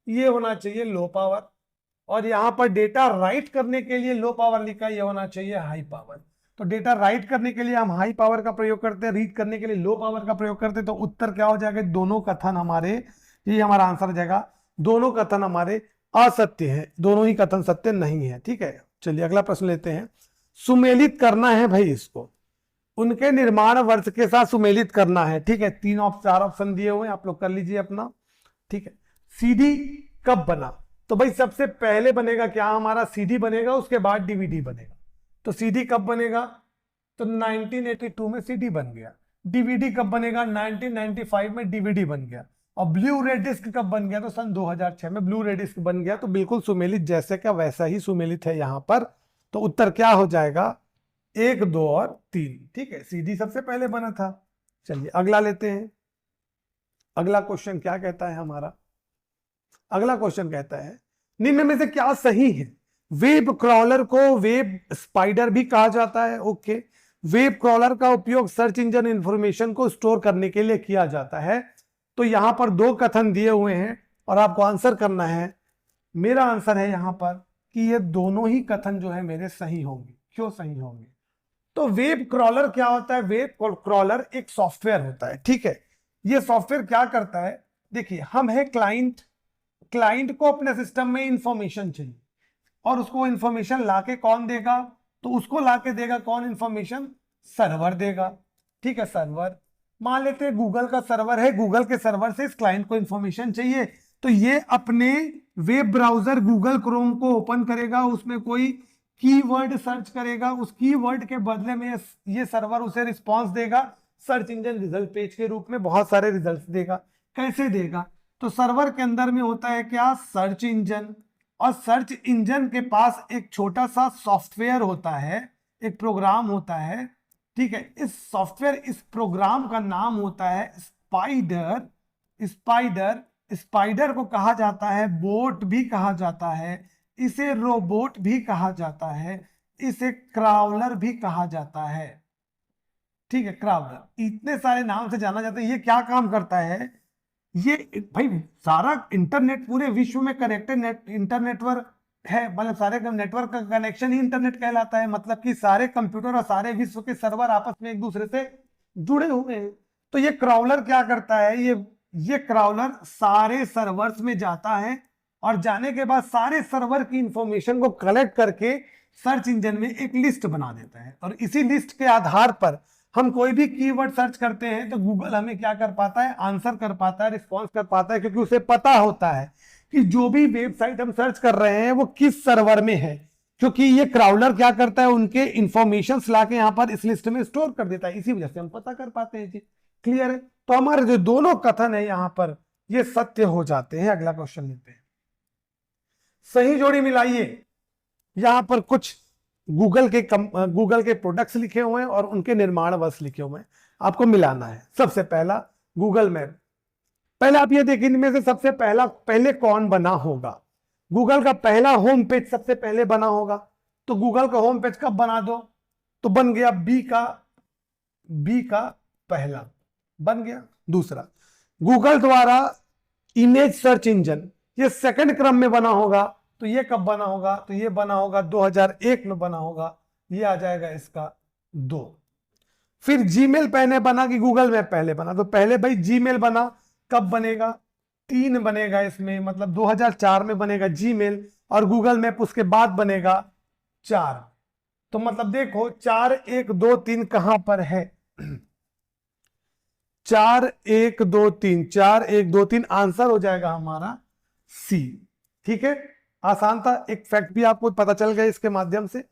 ये होना चाहिए लो पावर, और यहां पर डेटा राइट करने के लिए लो पावर लिखा है, ये होना चाहिए हाई पावर। तो डेटा राइट करने के लिए हम हाई पावर का प्रयोग करते हैं, रीड करने के लिए लो पावर का प्रयोग करते हैं। तो उत्तर क्या हो जाएगा? दोनों कथन हमारे, ये हमारा आंसर हो जाएगा। दोनों कथन हमारे असत्य है, दोनों ही कथन सत्य नहीं है, ठीक है। चलिए अगला प्रश्न लेते हैं। सुमेलित करना है भाई इसको, उनके निर्माण वर्ष के साथ सुमेलित करना है। ठीक है, 4 ऑप्शन दिए हुए हैं, आप लोग कर लीजिए अपना। ठीक है, सीडी कब बना? तो भाई सबसे पहले बनेगा क्या हमारा? सीडी बनेगा, उसके बाद डीवीडी बनेगा। तो सीडी कब बनेगा? तो 1982 में सीडी बन गया। डीवीडी कब बनेगा? 1995 में डीवीडी बन गया। और ब्लू रे डिस्क कब बन गया? तो सन 2006 में ब्लू रे डिस्क बन गया। तो बिल्कुल सुमेलित जैसे का वैसा ही सुमेलित है यहां पर। तो उत्तर क्या हो जाएगा? 1, 2 और 3। ठीक है, सीडी सबसे पहले बना था। चलिए अगला लेते हैं। अगला क्वेश्चन क्या कहता है हमारा? अगला क्वेश्चन कहता है निम्न में से क्या सही है? वेब क्रॉलर को वेब स्पाइडर भी कहा जाता है। ओके, वेब क्रॉलर का उपयोग सर्च इंजन इंफॉर्मेशन को स्टोर करने के लिए किया जाता है। तो यहां पर 2 कथन दिए हुए हैं और आपको आंसर करना है। मेरा आंसर है यहां पर कि ये दोनों ही कथन जो है मेरे सही होंगे। क्यों सही होंगे? तो वेब क्रॉलर क्या होता है? वेब क्रॉलर एक सॉफ्टवेयर होता है। ठीक है, ये सॉफ्टवेयर क्या करता है? देखिए, हम है क्लाइंट को अपने सिस्टम में इंफॉर्मेशन चाहिए और उसको इंफॉर्मेशन लाके कौन देगा? तो उसको लाके देगा कौन इंफॉर्मेशन? सर्वर देगा। ठीक है, सर्वर मान लेते हैं गूगल का सर्वर है, गूगल के सर्वर से इस क्लाइंट को इंफॉर्मेशन चाहिए। तो ये अपने वेब ब्राउजर गूगल क्रोम को ओपन करेगा, उसमें कोई कीवर्ड सर्च करेगा, उस कीवर्ड के बदले में ये सर्वर उसे रिस्पॉन्स देगा सर्च इंजन रिजल्ट पेज के रूप में, बहुत सारे रिजल्ट्स देगा। कैसे देगा? तो सर्वर के अंदर में होता है क्या? Search engine. और सर्च इंजन के पास एक छोटा सा सॉफ्टवेयर होता है, एक प्रोग्राम होता है। ठीक है, इस सॉफ्टवेयर, इस प्रोग्राम का नाम होता है स्पाइडर। स्पाइडर को कहा जाता है बोट भी कहा जाता है, इसे रोबोट भी कहा जाता है, इसे क्राउलर भी कहा जाता है। ठीक है, क्राउलर इतने सारे नाम से जाना जाता है। ये क्या काम करता है? ये भाई सारा इंटरनेट पूरे विश्व में कनेक्टेड इंटरनेटवर्क है, मतलब सारे नेटवर्क का कनेक्शन ही इंटरनेट कहलाता है। मतलब कि सारे कंप्यूटर और सारे विश्व के सर्वर आपस में एक दूसरे से जुड़े हुए हैं। तो ये क्राउलर क्या करता है? ये क्राउलर सारे सर्वर्स में जाता है और जाने के बाद सारे सर्वर की इंफॉर्मेशन को कलेक्ट करके सर्च इंजन में एक लिस्ट बना देता है। और इसी लिस्ट के आधार पर हम कोई भी कीवर्ड सर्च करते हैं तो गूगल हमें क्या कर पाता है? आंसर कर पाता है, रिस्पॉन्स कर पाता है, क्योंकि उसे पता होता है कि जो भी वेबसाइट हम सर्च कर रहे हैं वो किस सर्वर में है। क्योंकि ये क्राउलर क्या करता है? उनके इंफॉर्मेशन लाके यहाँ पर इस लिस्ट में स्टोर कर देता है, इसी वजह से हम पता कर पाते हैं। जी क्लियर है? तो हमारे जो दोनों कथन है यहाँ पर ये सत्य हो जाते हैं। अगला क्वेश्चन लेते हैं। सही जोड़ी मिलाइए। यहां पर कुछ गूगल के प्रोडक्ट्स लिखे हुए हैं और उनके निर्माण वर्ष लिखे हुए हैं, आपको मिलाना है। सबसे पहला गूगल मैप। पहले आप ये देखिए, इनमें से सबसे पहले कौन बना होगा? गूगल का पहला होम पेज सबसे पहले बना होगा। तो गूगल का होम पेज कब बना दो? तो बन गया बी का पहला बन गया। दूसरा, गूगल द्वारा इमेज सर्च इंजन, ये सेकंड क्रम में बना होगा। तो ये कब बना होगा? तो ये बना होगा 2001 में बना होगा, ये आ जाएगा इसका 2। फिर जीमेल पहले बना कि गूगल मैप पहले बना? तो पहले भाई जीमेल बना, कब बनेगा? 3 बनेगा इसमें, मतलब 2004 में बनेगा जीमेल, और गूगल मैप उसके बाद बनेगा 4। तो मतलब देखो 4 1 2 3 कहां पर है? 4 1 2 3, 4 1 2 3 आंसर हो जाएगा हमारा सी। ठीक है, आसान था, एक फैक्ट भी आपको पता चल गया इसके माध्यम से।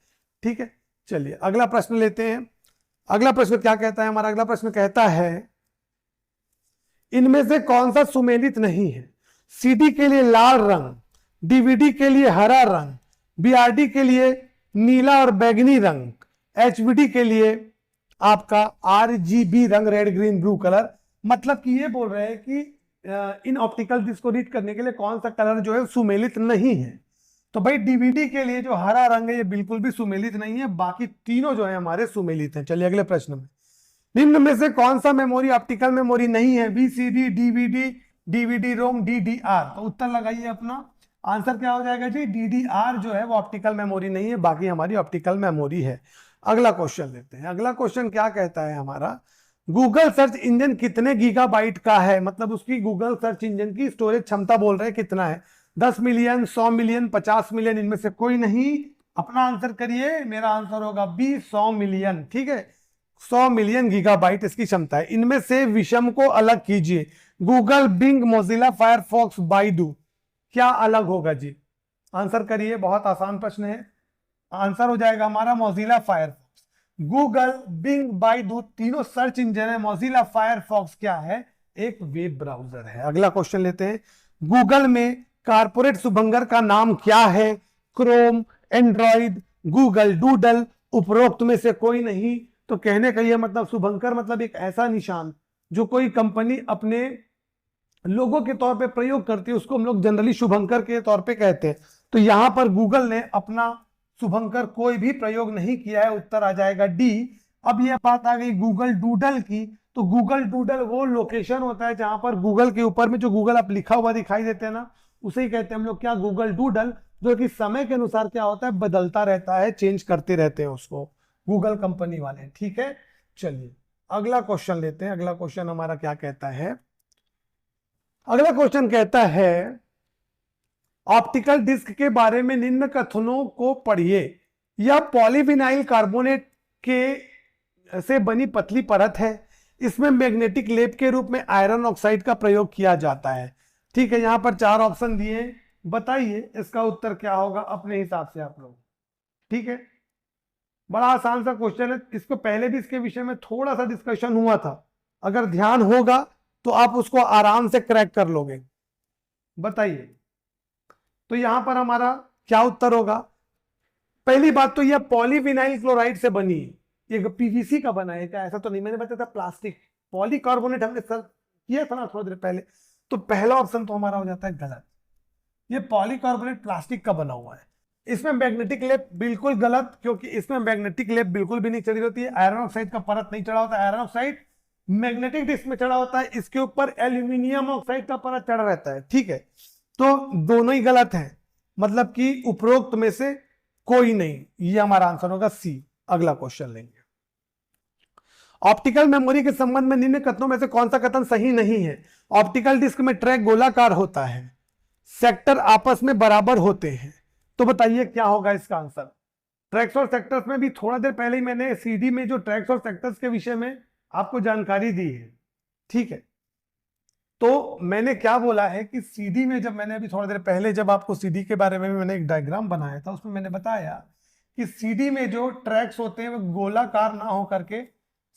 ठीक है, चलिए अगला प्रश्न लेते हैं। अगला प्रश्न क्या कहता है हमारा? अगला प्रश्न कहता है इनमें से कौन सा सुमेलित नहीं है? सीडी के लिए लाल रंग, डीवीडी के लिए हरा रंग, बीआरडी के लिए नीला और बैंगनी रंग, एचवीडी के लिए आपका आरजीबी रंग, रेड ग्रीन ब्लू कलर। मतलब कि ये बोल रहे हैं कि इन ऑप्टिकल डिस्क को रीड करने के लिए कौन सा कलर जो है सुमेलित नहीं है? तो भाई डीवीडी के लिए जो हरा रंग है ये बिल्कुल भी सुमेलित नहीं है, बाकी तीनों जो है हमारे सुमेलित हैं। चलिए अगले प्रश्न में, निम्न में से कौन सा मेमोरी ऑप्टिकल मेमोरी नहीं है? बीसीडी, डीवीडी, डीवीडी रोम, डीडीआर। तो उत्तर लगाइए अपना। आंसर क्या हो जाएगा जी? डीडीआर जो है वो ऑप्टिकल मेमोरी नहीं है, बाकी हमारी ऑप्टिकल मेमोरी है। अगला क्वेश्चन लेते हैं। अगला क्वेश्चन क्या कहता है हमारा? गूगल सर्च इंजन कितने गीगाबाइट का है? मतलब उसकी गूगल सर्च इंजन की स्टोरेज क्षमता बोल रहे हैं कितना है? 10 मिलियन, 100 मिलियन, 50 मिलियन, इनमें से कोई नहीं। अपना आंसर करिए। मेरा आंसर होगा बी, 100 मिलियन। ठीक है, 100 मिलियन गीगाबाइट इसकी क्षमता है। इनमें से विषम को अलग कीजिए। Google, Bing, Mozilla, Firefox, Baidu, क्या अलग होगा जी? आंसर करिए, बहुत आसान प्रश्न है। आंसर हो जाएगा हमारा Mozilla Firefox. Google, Bing, Baidu तीनों सर्च इंजन है। मोजिला फायरफॉक्स क्या है? एक वेब ब्राउजर है। अगला क्वेश्चन लेते हैं। गूगल में कारपोरेट शुभंकर का नाम क्या है? क्रोम, एंड्रॉइड, गूगल डूडल, उपरोक्त में से कोई नहीं। तो कहने का यह मतलब शुभंकर मतलब एक ऐसा निशान जो कोई कंपनी अपने लोगों के तौर पे प्रयोग करती है, उसको हम लोग जनरली शुभंकर के तौर पे कहते हैं। तो यहां पर गूगल ने अपना शुभंकर कोई भी प्रयोग नहीं किया है। उत्तर आ जाएगा डी। अब यह बात आ गई गूगल डूडल की। तो गूगल डूडल वो लोकेशन होता है जहां पर गूगल के ऊपर में जो गूगल आप लिखा हुआ दिखाई देते हैं ना, उसे ही कहते हैं हम लोग क्या? गूगल डूडल, जो कि समय के अनुसार क्या होता है? बदलता रहता है, चेंज करते रहते हैं उसको गूगल कंपनी वाले। ठीक है, चलिए अगला क्वेश्चन लेते हैं। अगला क्वेश्चन हमारा क्या कहता है? अगला क्वेश्चन कहता है ऑप्टिकल डिस्क के बारे में निम्न कथनों को पढ़िए। यह पॉलीविनाइल कार्बोनेट के से बनी पतली परत है। इसमें मैग्नेटिक लेप के रूप में आयरन ऑक्साइड का प्रयोग किया जाता है। ठीक है, यहां पर 4 ऑप्शन दिए, बताइए इसका उत्तर क्या होगा अपने हिसाब से आप लोग। ठीक है, बड़ा आसान सा क्वेश्चन है। इसको पहले भी इसके विषय में थोड़ा सा डिस्कशन हुआ था। अगर ध्यान होगा तो आप उसको आराम से क्रैक कर लोगे। बताइए, तो यहां पर हमारा क्या उत्तर होगा? पहली बात तो यह पॉलीविनाइल क्लोराइड से बनी है। ये पीवीसी का बना है क्या? ऐसा तो नहीं, मैंने बताया था प्लास्टिक। पॉलीकार्बोनेट हमने सर किया था ना थोड़ी देर पहले। तो पहला ऑप्शन तो हमारा हो जाता है गलत। ये पॉलीकार्बोनेट प्लास्टिक का बना हुआ है। इसमें मैग्नेटिक लेप बिल्कुल गलत, क्योंकि इसमें मैग्नेटिक लेप बिल्कुल भी नहीं चढ़ी होती है। आयरन ऑक्साइड का परत नहीं चढ़ा होता है। आयरन ऑक्साइड मैग्नेटिक डिस्क में चढ़ा होता है, इसके ऊपर एल्यूमिनियम ऑक्साइड का परत चढ़ा रहता है। ठीक है, तो दोनों ही गलत है, मतलब कि उपरोक्त में से कोई नहीं। ये हमारा आंसर होगा सी। अगला क्वेश्चन लेंगे। ऑप्टिकल मेमोरी के संबंध में निम्न कथनों में से कौन सा कथन सही नहीं है? ऑप्टिकल डिस्क में ट्रैक गोलाकार होता है, सेक्टर आपस में बराबर होते हैं। तो बताइए क्या होगा इसका आंसर? ट्रैक्स और सेक्टर्स में भी थोड़ा देर पहले ही मैंने सीडी में जो ट्रैक्स और सेक्टर्स के विषय में आपको जानकारी दी है। ठीक है, तो मैंने क्या बोला है कि सीडी में, जब मैंने अभी थोड़ा देर पहले जब आपको सीडी के बारे में मैंने एक डायग्राम बनाया था, उसमें मैंने बताया कि सीडी में जो ट्रैक्स होते हैं वो गोलाकार ना हो करके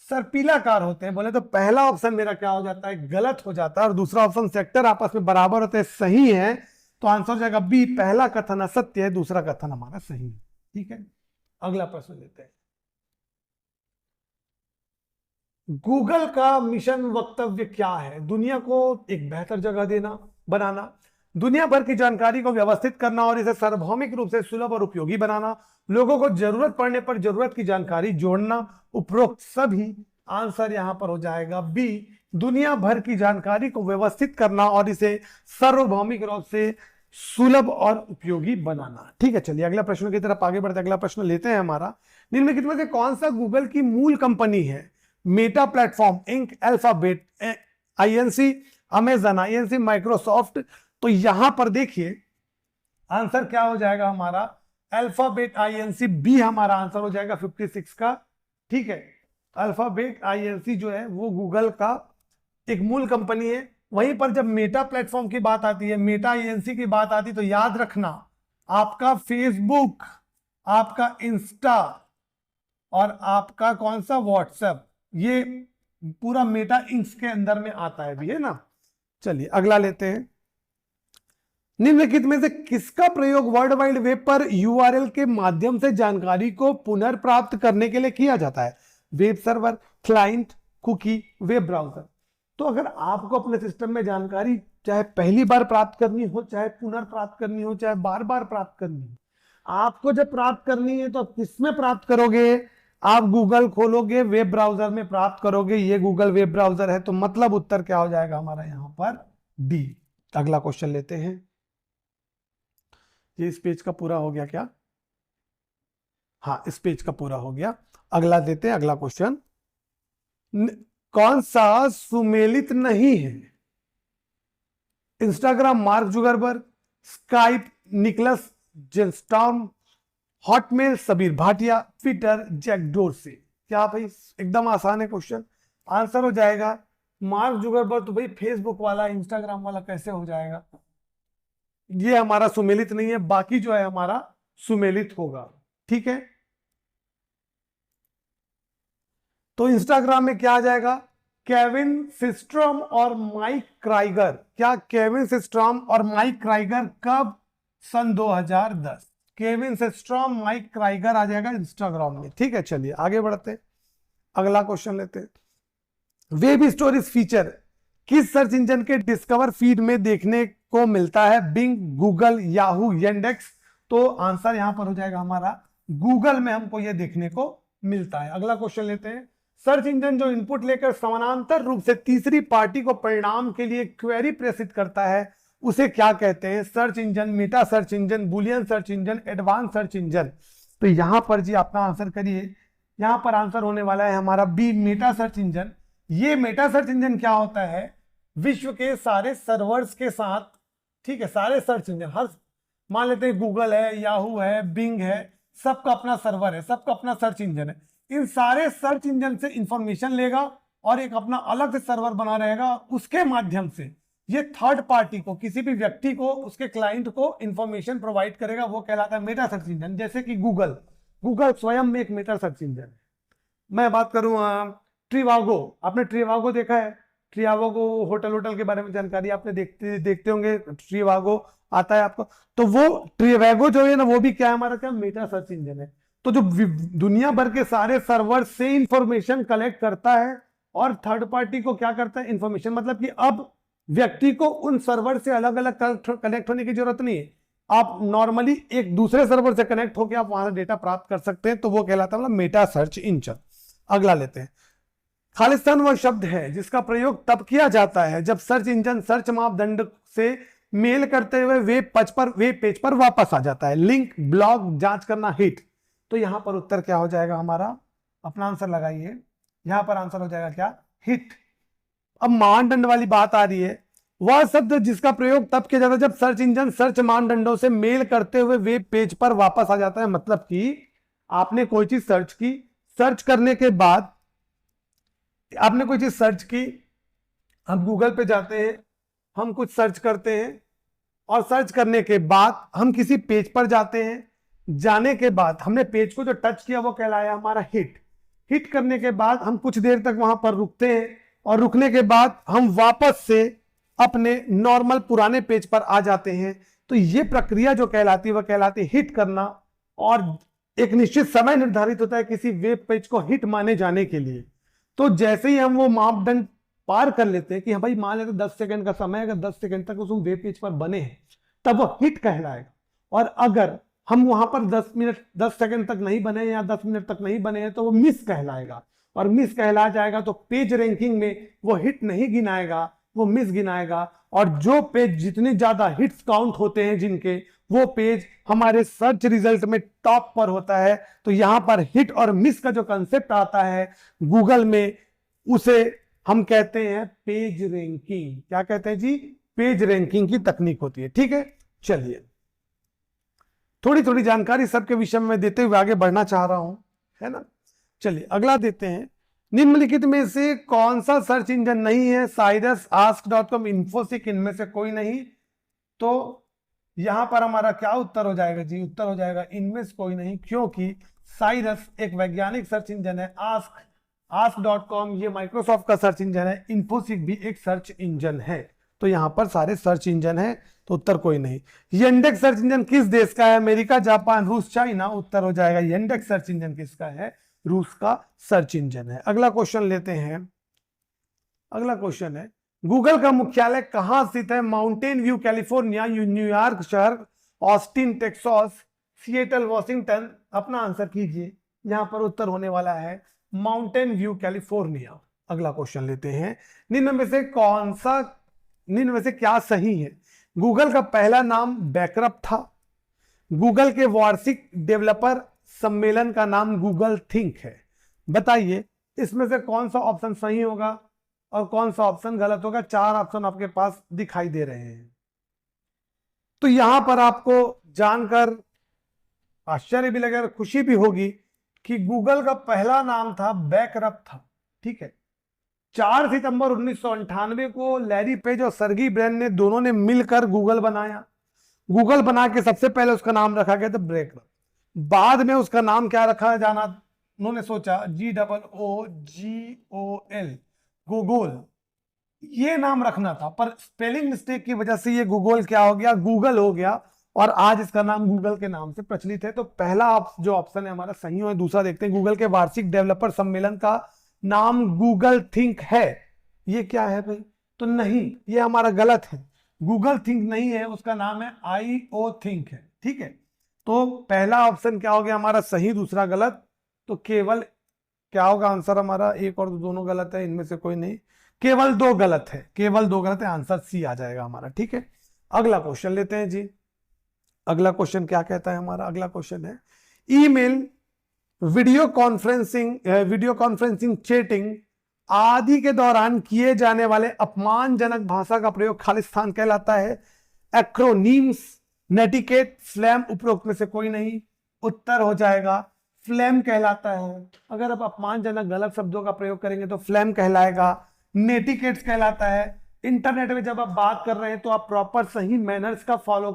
सर्पिलाकार होते हैं। बोले तो पहला ऑप्शन मेरा क्या हो जाता है? गलत हो जाता है। और दूसरा ऑप्शन सेक्टर आपस में बराबर होते हैं, सही है। तो आंसर हो जाएगा बी। पहला कथन असत्य है, दूसरा कथन हमारा सही है। ठीक है, अगला प्रश्न लेते हैं। गूगल का मिशन वक्तव्य क्या है? दुनिया को एक बेहतर जगह देना, बनाना, दुनिया भर की जानकारी को व्यवस्थित करना और इसे सार्वभौमिक रूप से सुलभ और उपयोगी बनाना, लोगों को जरूरत पड़ने पर जरूरत की जानकारी जोड़ना। उपरोक्त सभी। आंसर यहां पर हो जाएगा बी। दुनिया भर की जानकारी को व्यवस्थित करना और इसे सार्वभौमिक रूप से सुलभ और उपयोगी बनाना। ठीक है, चलिए अगला प्रश्न की तरफ आगे बढ़ते। अगला प्रश्न लेते हैं हमारा। निम्नलिखित में से कौन सा गूगल की मूल कंपनी है? Meta platform Inc, Alphabet INC, Amazon INC, Microsoft. तो यहां पर देखिए आंसर क्या हो जाएगा हमारा? Alphabet INC. बी हमारा आंसर हो जाएगा 56 का। ठीक है, अल्फाबेट आईएनसी जो है वो गूगल का एक मूल कंपनी है। वहीं पर जब मेटा प्लेटफॉर्म की बात आती है, मेटा आईएनसी की बात आती है, तो याद रखना आपका फेसबुक, आपका इंस्टा और आपका कौन सा व्हाट्सएप, ये पूरा मेटा इंक्स के अंदर में आता है भी, है ना। चलिए अगला लेते हैं। निम्नलिखित में से किसका प्रयोग वर्ल्ड वाइड वेब पर यूआरएल के माध्यम से जानकारी को पुनर्प्राप्त करने के लिए किया जाता है? Web server, client, cookie, web browser. तो अगर आपको अपने सिस्टम में जानकारी चाहे पहली बार प्राप्त करनी हो, चाहे पुनर्प्राप्त करनी हो, चाहे बार बार प्राप्त करनी हो, आपको जब प्राप्त करनी है तो आप किसमें प्राप्त करोगे? आप गूगल खोलोगे, वेब ब्राउजर में प्राप्त करोगे। ये गूगल वेब ब्राउजर है, तो मतलब उत्तर क्या हो जाएगा हमारा यहां पर? डी। अगला क्वेश्चन लेते हैं। ये इस पेज का पूरा हो गया क्या? हाँ, इस पेज का पूरा हो गया। अगला देते हैं। अगला क्वेश्चन, कौन सा सुमेलित नहीं है? Instagram Mark Zuckerberg, Skype Niklas Zennstrom, Hotmail Sabeer Bhatia, Twitter Jack Dorsey. क्या भाई, एकदम आसान है क्वेश्चन। आंसर हो जाएगा मार्क जुकरबर्ग। तो भाई फेसबुक वाला, इंस्टाग्राम वाला कैसे हो जाएगा? ये हमारा सुमेलित नहीं है, बाकी जो है हमारा सुमेलित होगा। ठीक है, तो इंस्टाग्राम में क्या आ जाएगा? केविन सिस्ट्रॉम और माइक क्राइगर। क्या केविन सिस्ट्रॉम और माइक क्राइगर? कब? सन 2010। केविन सिस्ट्रॉम, माइक क्राइगर आ जाएगा इंस्टाग्राम में। ठीक है, चलिए आगे बढ़ते हैं, अगला क्वेश्चन लेते हैं। वेब स्टोरेज फीचर किस सर्च इंजन के डिस्कवर फीड में देखने को मिलता है? Bing, Google, Yahoo, Yandex. तो आंसर यहां पर हो जाएगा हमारा गूगल में हमको यह देखने को मिलता है। अगला क्वेश्चन लेते हैं। सर्च इंजन जो इनपुट लेकर समानांतर रूप से तीसरी पार्टी को परिणाम के लिए क्वेरी प्रेषित करता है उसे क्या कहते हैं? Search engine, Meta search engine, Boolean search engine, advance search engine. तो यहां पर जी अपना आंसर करिए। यहां पर आंसर होने वाला है हमारा बी, मेटा सर्च इंजन। ये मेटा सर्च इंजन क्या होता है? विश्व के सारे सर्वर्स के साथ, ठीक है, सारे सर्च इंजन, हर मान लेते हैं गूगल है, याहू है, बिंग है, सबका अपना सर्वर है, सबका अपना सर्च इंजन है। इन सारे सर्च इंजन से इंफॉर्मेशन लेगा और एक अपना अलग से सर्वर बना रहेगा। उसके माध्यम से ये थर्ड पार्टी को, किसी भी व्यक्ति को, उसके क्लाइंट को इंफॉर्मेशन प्रोवाइड करेगा। वो कहलाता है मेटा सर्च इंजन। जैसे कि गूगल, गूगल स्वयं में एक मेटा सर्च इंजन है। मैं बात करूं ट्रिवागो, आपने ट्रिवागो देखा है? ट्रिवागो होटल के बारे में जानकारी आपने देखते होंगे, ट्रिवागो आता है आपको। तो वो ट्रिवागो जो है ना, वो भी क्या है हमारा, क्या मेटा सर्च इंजन है। तो जो दुनिया भर के सारे सर्वर से इंफॉर्मेशन कलेक्ट करता है और थर्ड पार्टी को क्या करता है? इंफॉर्मेशन। मतलब कि अब व्यक्ति को उन सर्वर से अलग अलग कनेक्ट होने की जरूरत नहीं है। आप नॉर्मली एक दूसरे सर्वर से कनेक्ट होकर आप वहां से डेटा प्राप्त कर सकते हैं। तो वो कहलाता है मतलब मेटा सर्च इंजन। अगला लेते हैं। खालिस्तान वह शब्द है जिसका प्रयोग तब किया जाता है जब सर्च इंजन सर्च मापदंड से मेल करते हुए वेब पेज पर वापस आ जाता है। लिंक, ब्लॉग, जांच करना, हिट। तो यहां पर उत्तर क्या हो जाएगा हमारा? अपना आंसर लगाइए। यहां पर आंसर हो जाएगा क्या? हिट। अब मानदंड वाली बात आ रही है। वह शब्द जिसका प्रयोग तब किया जाता है जब सर्च इंजन सर्च मानदंडों से मेल करते हुए वेब पेज पर वापस आ जाता है। मतलब कि आपने कोई चीज सर्च की, सर्च करने के बाद आपने कोई चीज सर्च की, हम गूगल पे जाते हैं, हम कुछ सर्च करते हैं और सर्च करने के बाद हम किसी पेज पर जाते हैं। जाने के बाद हमने पेज को जो टच किया वो कहलाया हमारा हिट। हिट करने के बाद हम कुछ देर तक वहां पर रुकते हैं और रुकने के बाद हम वापस से अपने नॉर्मल पुराने पेज पर आ जाते हैं। तो ये प्रक्रिया जो कहलाती है वह कहलाती है हिट करना। और एक निश्चित समय निर्धारित होता है किसी वेब पेज को हिट माने जाने के लिए। तो जैसे ही हम वो मापदंड पार कर लेते हैं कि हाँ भाई मान लेते 10 सेकंड का समय, अगर 10 सेकंड तक उस वेब पेज पर बने हैं तब वो हिट कहलाएगा। और अगर हम वहां पर 10 सेकंड तक नहीं बने या 10 मिनट तक नहीं बने हैं तो वो मिस कहलाएगा। और मिस कहला जाएगा तो पेज रैंकिंग में वो हिट नहीं गिनाएगा, वो मिस गिनाएगा। और जो पेज जितने ज्यादा हिट्स काउंट होते हैं जिनके, वो पेज हमारे सर्च रिजल्ट में टॉप पर होता है। तो यहां पर हिट और मिस का जो कंसेप्ट आता है गूगल में, उसे हम कहते हैं पेज रैंकिंग। क्या कहते हैं जी? पेज रैंकिंग की तकनीक होती है। ठीक है, चलिए थोड़ी थोड़ी जानकारी सबके विषय में देते हुए आगे बढ़ना चाह रहा हूं, है ना। चलिए अगला देते हैं। निम्नलिखित में से कौन सा सर्च इंजन नहीं है? साइरस, ask.com, इन्फोसिक, इनमें से कोई नहीं। तो यहां पर हमारा क्या उत्तर हो जाएगा जी? उत्तर हो जाएगा इनमें से कोई नहीं, क्योंकि साइरस एक वैज्ञानिक सर्च इंजन है। ask.com ये माइक्रोसॉफ्ट का सर्च इंजन है। इन्फोसिक भी एक सर्च इंजन है। तो यहां पर सारे सर्च इंजन है, तो उत्तर कोई नहीं। येंडेक्स सर्च इंजन किस देश का है? अमेरिका, जापान, रूस, चाइना। उत्तर हो जाएगा येंडेक्स सर्च इंजन किसका है? रूस का सर्च इंजन है। अगला क्वेश्चन लेते हैं। अगला क्वेश्चन है, गूगल का मुख्यालय कहां स्थित है? माउंटेन व्यू, कैलिफोर्निया, न्यूयॉर्क शहर, ऑस्टिन टेक्सास, सिएटल, वॉशिंगटन। अपना आंसर कीजिए। यहां पर उत्तर होने वाला है माउंटेन व्यू, कैलिफोर्निया। अगला क्वेश्चन लेते हैं। निम्न में से क्या सही है? गूगल का पहला नाम बैकरप था। गूगल के वार्षिक डेवलपर सम्मेलन का नाम गूगल थिंक है। बताइए इसमें से कौन सा ऑप्शन सही होगा और कौन सा ऑप्शन गलत होगा? 4 ऑप्शन आपके पास दिखाई दे रहे हैं। तो यहां पर आपको जानकर आश्चर्य भी लगेगा, खुशी भी होगी कि गूगल का पहला नाम था बैकरप था, ठीक है। 4 सितंबर 1998 को लैरी पेज और सर्गी ब्रिन ने दोनों ने मिलकर गूगल बनाया। गूगल बना के सबसे पहले उसका नाम रखा गया था बैकरप। बाद में उसका नाम क्या रखा जाना, उन्होंने सोचा GOOGOL, गूगल ये नाम रखना था, पर स्पेलिंग मिस्टेक की वजह से ये गूगल क्या हो गया, गूगल हो गया, और आज इसका नाम गूगल के नाम से प्रचलित है। तो पहला जो ऑप्शन है हमारा सही है। दूसरा देखते हैं, गूगल के वार्षिक डेवलपर सम्मेलन का नाम गूगल थिंक है, ये क्या है भाई? तो नहीं, ये हमारा गलत है, गूगल थिंक नहीं है, उसका नाम है IO थिंक है, ठीक है। तो पहला ऑप्शन क्या हो गया हमारा सही, दूसरा गलत। तो केवल क्या होगा आंसर हमारा, एक और दोनों गलत है, इनमें से कोई नहीं, केवल 2 गलत है, केवल 2 गलत है, आंसर सी आ जाएगा हमारा, ठीक है। अगला क्वेश्चन लेते हैं जी। अगला क्वेश्चन क्या कहता है हमारा, अगला क्वेश्चन है ईमेल, वीडियो कॉन्फ्रेंसिंग, चैटिंग आदि के दौरान किए जाने वाले अपमानजनक भाषा का प्रयोग खालिस्तान कहलाता है। एक्रोनीम्स, नेटिकेट, फ्लैम, उपरोक्त में से कोई नहीं, उत्तर हो जाएगा फ्लैम कहलाता है। अगर आप अपमानजनक गलत शब्दों का प्रयोग करेंगे तो फ्लैम कहलाएगा। नेटिकेट्स कहलाता है, इंटरनेट में जब आप बात कर रहे हैं तो आप प्रॉपर सही मैनर्स का फॉलो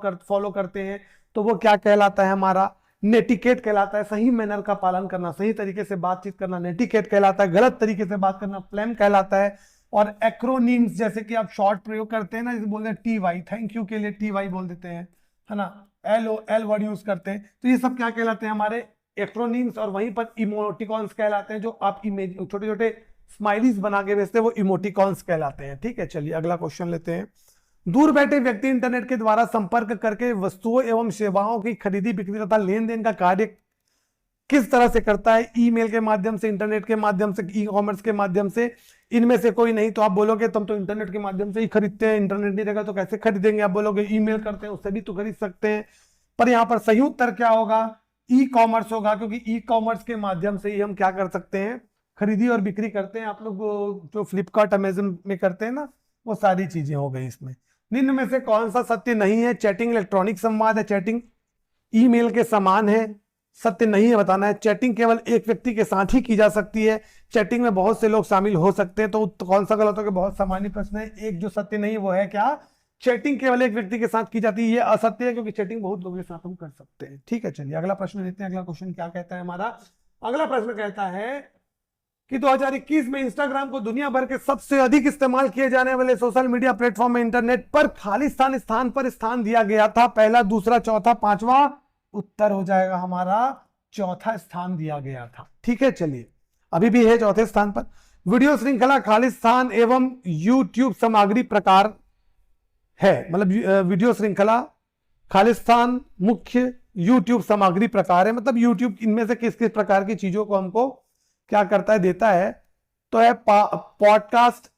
करते हैं, तो वो क्या कहलाता है हमारा, नेटिकेट कहलाता है। सही मैनर का पालन करना, सही तरीके से बातचीत करना नेटिकेट कहलाता है, गलत तरीके से बात करना फ्लैम कहलाता है। और एक्रोनीम्स, जैसे कि आप शॉर्ट प्रयोग करते हैं ना, जैसे बोलते हैं TY, थैंक यू के लिए TY बोल देते हैं, है ना, LOL वर्ड यूज करते हैं, तो ये सब क्या कहलाते हैं हमारे एक्रोनीम्स। और वहीं पर इमोटिकॉन्स कहलाते हैं, जो आप इमेज छोटे छोटे स्माइलीज बना के भेजते हैं, वो इमोटिकॉन्स कहलाते हैं, ठीक है। चलिए अगला क्वेश्चन लेते हैं। दूर बैठे व्यक्ति इंटरनेट के द्वारा संपर्क करके वस्तुओं एवं सेवाओं की खरीदी बिक्री तथा लेन देन का कार्य किस तरह से करता है? ईमेल के माध्यम से, इंटरनेट के माध्यम से, ई कॉमर्स के माध्यम से, इनमें से कोई नहीं। तो आप बोलोगे तुम तो इंटरनेट के माध्यम से ही खरीदते हैं, इंटरनेट नहीं रहेगा तो कैसे खरीदेंगे? आप बोलोगे ईमेल करते हैं, उससे भी तो खरीद सकते हैं। पर यहाँ पर सही उत्तर क्या होगा, ई कॉमर्स होगा, क्योंकि ई कॉमर्स के माध्यम से ही हम क्या कर सकते हैं, खरीदी और बिक्री करते हैं। आप लोग जो फ्लिपकार्ट अमेजन में करते हैं ना, वो सारी चीजें हो गई इसमें। निम्न में से कौन सा सत्य नहीं है? चैटिंग इलेक्ट्रॉनिक संवाद है, चैटिंग ईमेल के समान है, सत्य नहीं है बताना है। चैटिंग केवल एक व्यक्ति के साथ ही की जा सकती है, चैटिंग में बहुत से लोग शामिल हो सकते हैं। तो कौन सा गलत हो गया? बहुत सामान्य प्रश्न है। एक जो सत्य नहीं वो है क्या, चैटिंग केवल एक व्यक्ति के साथ की जाती है, ये असत्य है, क्योंकि चैटिंग बहुत लोगों के साथ हम कर सकते हैं, ठीक है। चलिए अगला प्रश्न लेते हैं। अगला क्वेश्चन क्या कहता है हमारा, अगला प्रश्न कहता है कि 2021 में इंस्टाग्राम को दुनिया भर के सबसे अधिक इस्तेमाल किए जाने वाले सोशल मीडिया प्लेटफॉर्म में इंटरनेट पर खालिस्तान स्थान पर स्थान दिया गया था। पहला, दूसरा, चौथा, पांचवा? उत्तर हो जाएगा हमारा चौथा स्थान दिया गया था, ठीक है। चलिए अभी भी है चौथे स्थान पर। वीडियो श्रृंखला खालिस्तान एवं यूट्यूब सामग्री प्रकार है, मतलब वीडियो श्रृंखला खालिस्तान मुख्य यूट्यूब सामग्री प्रकार है, मतलब यूट्यूब इनमें से किस किस प्रकार की चीजों को हमको क्या करता है, देता है। तो है पॉडकास्ट,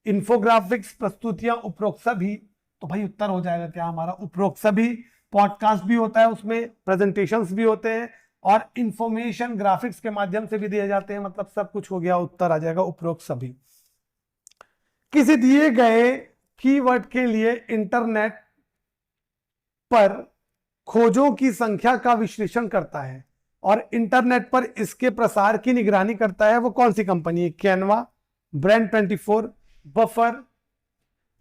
इंफोग्राफिक्स, प्रस्तुतियां, उपरोक्त सभी। तो भाई उत्तर हो जाएगा क्या हमारा, उपरोक्त सभी। पॉडकास्ट भी होता है, उसमें प्रेजेंटेशंस भी होते हैं, और इंफॉर्मेशन ग्राफिक्स के माध्यम से भी दिए जाते हैं, मतलब सब कुछ हो गया, उत्तर आ जाएगा उपरोक्त सभी। किसी दिए गए कीवर्ड के लिए इंटरनेट पर खोजों की संख्या का विश्लेषण करता है और इंटरनेट पर इसके प्रसार की निगरानी करता है, वो कौन सी कंपनी है? Canva, Brand twenty four, Buffer,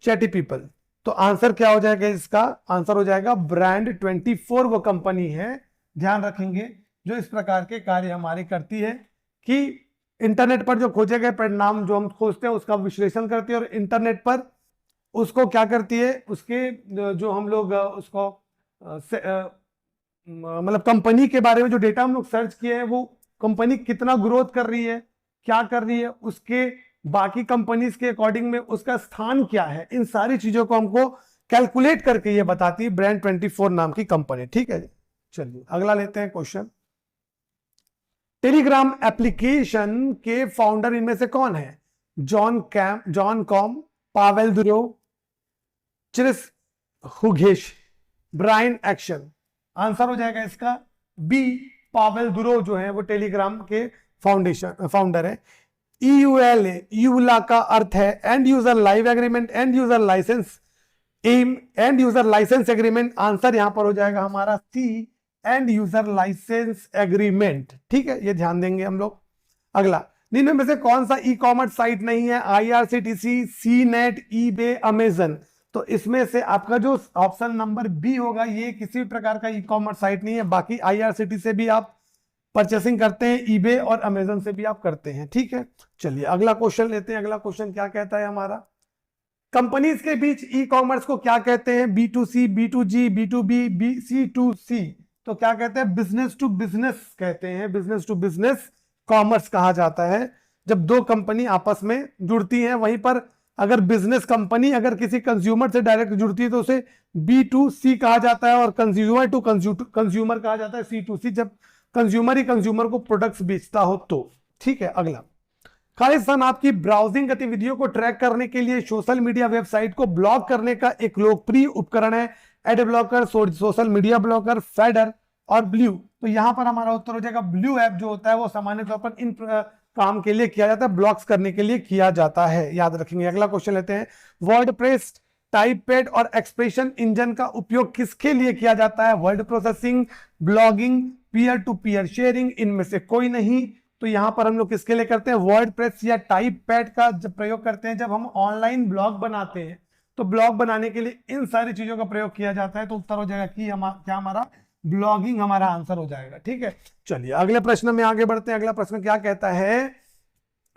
Chatty People. तो आंसर क्या हो जाएगा इसका? आंसर हो जाएगा ब्रांड24 वो कंपनी है, ध्यान रखेंगे, जो इस प्रकार के कार्य हमारी करती है कि इंटरनेट पर जो खोजे गए परिणाम जो हम खोजते हैं उसका विश्लेषण करती है, और इंटरनेट पर उसको क्या करती है, उसके जो हम लोग उसको मतलब कंपनी के बारे में जो डेटा हम लोग सर्च किए हैं, वो कंपनी कितना ग्रोथ कर रही है, क्या कर रही है, उसके बाकी कंपनीज के अकॉर्डिंग में उसका स्थान क्या है, इन सारी चीजों को हमको कैलकुलेट करके ये बताती है ब्रांड24 नाम की कंपनी, ठीक है। चलिए अगला लेते हैं क्वेश्चन। टेलीग्राम एप्लीकेशन के फाउंडर इनमें से कौन है? Jan Koum, Pavel Durov, Chris Hughes, Brian Acton. Answer हो जाएगा इसका बी, पावेल दुरो जो है वो टेलीग्राम के फाउंडर है। EULA, यूला का अर्थ है end user live agreement, end user license, M end user license agreement. Answer यहां पर हो जाएगा हमारा C, end user license agreement. ठीक है, ये ध्यान देंगे हम लोग। अगला, निम्न में से कौन सा ई कॉमर्स साइट नहीं है? IRCTC, CNET, eBay, Amazon. तो इसमें से आपका जो ऑप्शन नंबर बी होगा, ये किसी भी प्रकार का ई कॉमर्स साइट नहीं है। बाकी IRCTC से भी आप परचेसिंग करते हैं, eBay और अमेजन से भी आप करते हैं। ठीक है, चलिए अगला क्वेश्चन लेते हैं। अगला क्वेश्चन क्या कहता है हमारा? कंपनीज के बीच ई कॉमर्स को क्या कहते हैं? B2C, B2G, B2B, C2C। तो क्या कहते हैं? बिजनेस टू बिजनेस कहते हैं। बिजनेस टू बिजनेस कॉमर्स कहा जाता है जब दो कंपनी आपस में जुड़ती हैं। वहीं पर अगर बिजनेस कंपनी अगर किसी कंज्यूमर से डायरेक्ट जुड़ती है तो उसे B2C कहा जाता है, और कंज्यूमर टू कंज्यूमर कहा जाता है C2C, जब कंज्यूमर ही कंज्यूमर को प्रोडक्ट्स बेचता हो तो। ठीक है, अगला, खालिस्तान आपकी ब्राउजिंग गतिविधियों को ट्रैक करने के लिए सोशल मीडिया वेबसाइट को ब्लॉक करने का एक लोकप्रिय उपकरण है। Ad blocker, social media blocker, fader और ब्लू। तो यहां पर हमारा उत्तर हो जाएगा ब्लू ऐप जो होता है वो सामान्य तौर पर इन काम के लिए किया जाता है, ब्लॉक्स करने के लिए किया जाता है, याद रखेंगे। अगला क्वेश्चन लेते हैं। वर्डप्रेस, टाइपपैड और एक्सप्रेशन इंजन का उपयोग किसके लिए किया जाता है? Word processing, blogging, peer to peer sharing, इनमें से कोई नहीं। तो यहां पर हम लोग किसके लिए करते हैं? वर्डप्रेस या टाइपपैड का जब प्रयोग करते हैं जब हम ऑनलाइन ब्लॉग बनाते हैं, तो ब्लॉग बनाने के लिए इन सारी चीजों का प्रयोग किया जाता है। तो उत्तर हो जाएगा कि क्या हमारा ब्लॉगिंग हमारा आंसर हो जाएगा। ठीक है, चलिए अगले प्रश्न में आगे बढ़ते हैं। अगला प्रश्न क्या कहता है?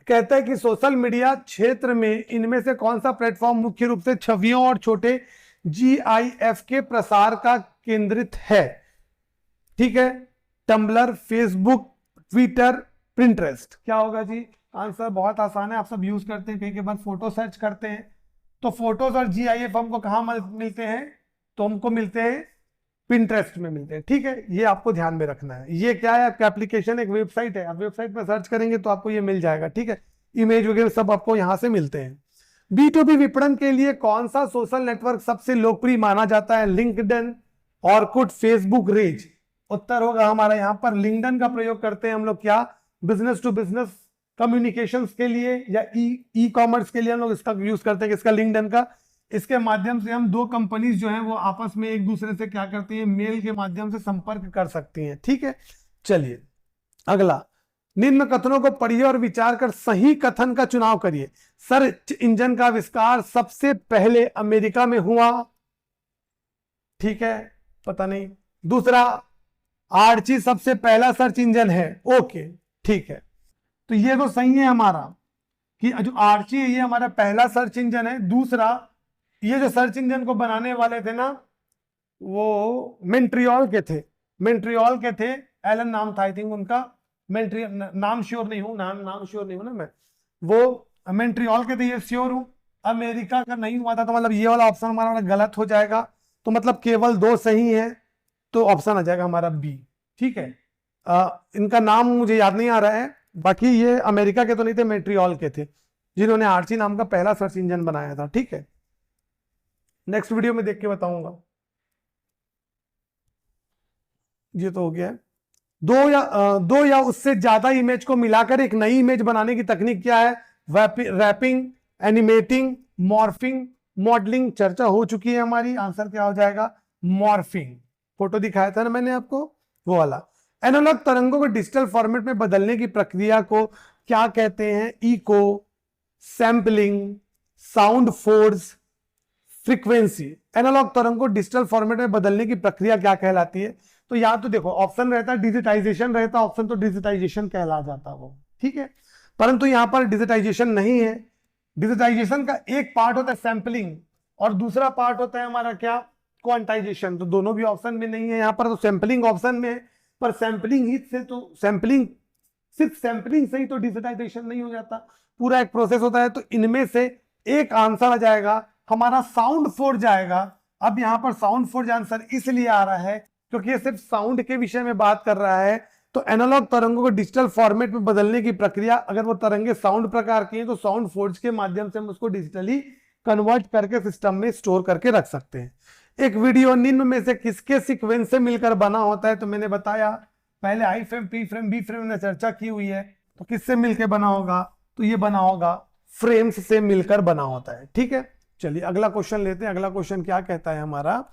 कहता है कि सोशल मीडिया क्षेत्र में इनमें से कौन सा प्लेटफॉर्म मुख्य रूप से छवियों और छोटे GIF के प्रसार का केंद्रित है? ठीक है, टम्बलर, फेसबुक, ट्विटर, पिंटरेस्ट। क्या होगा जी? आंसर बहुत आसान है, आप सब यूज करते हैं, कई के बाद फोटो सर्च करते हैं तो फोटोज और GIF हमको कहां मिलते हैं? तो हमको मिलते हैं पिंटरेस्ट में मिलते हैं। ठीक है, ये आपको ध्यान में रखना है। ये क्या है? आपका एप्लीकेशन एक वेबसाइट है, आप वेबसाइट पर सर्च करेंगे तो आपको ये मिल जाएगा। ठीक है, इमेज वगैरह सब आपको यहां से मिलते हैं। B2B विपणन के लिए कौन सा सोशल नेटवर्क सबसे लोकप्रिय माना जाता है? लिंक्डइन, ऑर्कुट, फेसबुक, रेज। उत्तर होगा हमारा यहाँ पर लिंक्डइन का प्रयोग करते हैं हम लोग। क्या? बिजनेस टू बिजनेस कम्युनिकेशंस के लिए या ई कॉमर्स के लिए हम लोग इसका यूज करते हैं। इसका लिंक्डइन का, इसके माध्यम से हम दो कंपनीज जो हैं वो आपस में एक दूसरे से क्या करती हैं? मेल के माध्यम से संपर्क कर सकती हैं। ठीक है, चलिए अगला, निम्न कथनों को पढ़िए और विचार कर सही कथन का चुनाव करिए। सर्च इंजन का आविष्कार सबसे पहले अमेरिका में हुआ। ठीक है, पता नहीं। दूसरा, आर्ची सबसे पहला सर्च इंजन है। ओके, ठीक है, तो ये तो सही है हमारा कि जो आर्ची है ये हमारा पहला सर्च इंजन है। दूसरा, ये जो सर्च इंजन को बनाने वाले थे ना वो मेंट्रियल के थे, एलन नाम था आई थिंक उनका। नाम श्योर नहीं हूं, नाम श्योर नहीं हूं ना मैं, वो मेंट्रियल के थे, ये श्योर हूं। अमेरिका का नहीं हुआ था, तो मतलब ये वाला ऑप्शन हमारा गलत हो जाएगा। तो मतलब केवल दो सही है, तो ऑप्शन आ जाएगा हमारा बी। ठीक है, इनका नाम मुझे याद नहीं आ रहा है, बाकी ये अमेरिका के तो नहीं थे, मेंट्रियल के थे जिन्होंने आर्ची नाम का पहला सर्च इंजन बनाया था। ठीक है, नेक्स्ट वीडियो में देख के बताऊंगा। ये तो हो गया है। दो या उससे ज्यादा इमेज को मिलाकर एक नई इमेज बनाने की तकनीक क्या है? Wrapping, animating, morphing, modelling. चर्चा हो चुकी है हमारी, आंसर क्या हो जाएगा? मॉर्फिंग। फोटो दिखाया था ना मैंने आपको, वो वाला। एनालॉग तरंगों को डिजिटल फॉर्मेट में बदलने की प्रक्रिया को क्या कहते हैं? Echo, sampling, sound force, frequency. Analogue तरंग को डिजिटल फॉर्मेट में बदलने की प्रक्रिया क्या कहलाती है? तो यहां तो देखो ऑप्शन रहता है डिजिटाइजेशन रहता, ऑप्शन तो डिजिटाइजेशन कहला जाता वो। ठीक है, परंतु यहां पर डिजिटाइजेशन नहीं है। डिजिटाइजेशन का एक पार्ट होता है सैंपलिंग और दूसरा पार्ट होता है हमारा क्या? क्वांटाइजेशन। तो दोनों भी ऑप्शन में नहीं है, यहां पर तो सैंपलिंग ऑप्शन में है, पर सैंपलिंग ही से तो सिर्फ सैंपलिंग से ही तो डिजिटाइजेशन नहीं हो जाता, पूरा एक प्रोसेस होता है। तो इनमें से एक आंसर आ जाएगा हमारा साउंड फोर्ज आएगा। अब यहां पर साउंड फोर्ज आंसर इसलिए आ रहा है क्योंकि ये सिर्फ साउंड के विषय में बात कर रहा है। तो एनालॉग तरंगों को डिजिटल फॉर्मेट में बदलने की प्रक्रिया, अगर वो तरंगे साउंड प्रकार की हैं तो साउंड फोर्ज के माध्यम से हम उसको डिजिटली कन्वर्ट करके सिस्टम में स्टोर करके रख सकते हैं। एक वीडियो निम्न में से किसके सीक्वेंस से मिलकर बना होता है? तो मैंने बताया पहले I frame, P frame, B frame ने चर्चा की हुई है। तो किससे मिलकर बना होगा? तो ये बना होगा फ्रेम्स से मिलकर बना होता है। ठीक है, चलिए अगला क्वेश्चन लेते हैं। अगला क्वेश्चन क्या कहता है हमारा?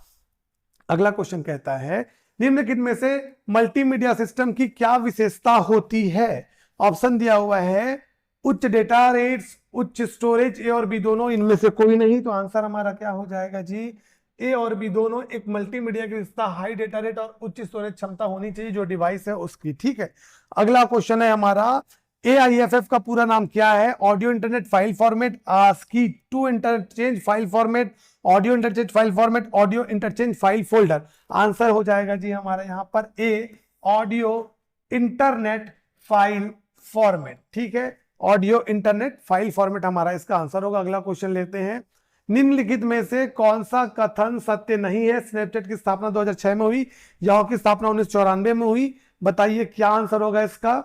अगला क्वेश्चन कहता है निम्नलिखित में से मल्टीमीडिया सिस्टम की क्या विशेषता होती है? ऑप्शन दिया हुआ है उच्च डेटा रेट्स, उच्च स्टोरेज, ए और बी दोनों, इनमें से कोई नहीं। तो आंसर हमारा क्या हो जाएगा जी? ए और बी दोनों। एक मल्टीमीडिया की विशेषता हाई डेटा रेट और उच्च स्टोरेज क्षमता होनी चाहिए जो डिवाइस है उसकी। ठीक है, अगला क्वेश्चन है हमारा, AIFF का पूरा नाम क्या है? Audio internet file format, ASCII to interchange file format, audio interchange file format, audio interchange file folder. Answer हो जाएगा जी हमारा यहाँ पर A, audio internet file format. ठीक है, ऑडियो इंटरनेट फाइल फॉर्मेट हमारा इसका आंसर होगा। अगला क्वेश्चन लेते हैं, निम्नलिखित में से कौन सा कथन सत्य नहीं है? स्नैपचैट की स्थापना 2006 में हुई, याहू की स्थापना 1994 में हुई। बताइए क्या आंसर होगा इसका?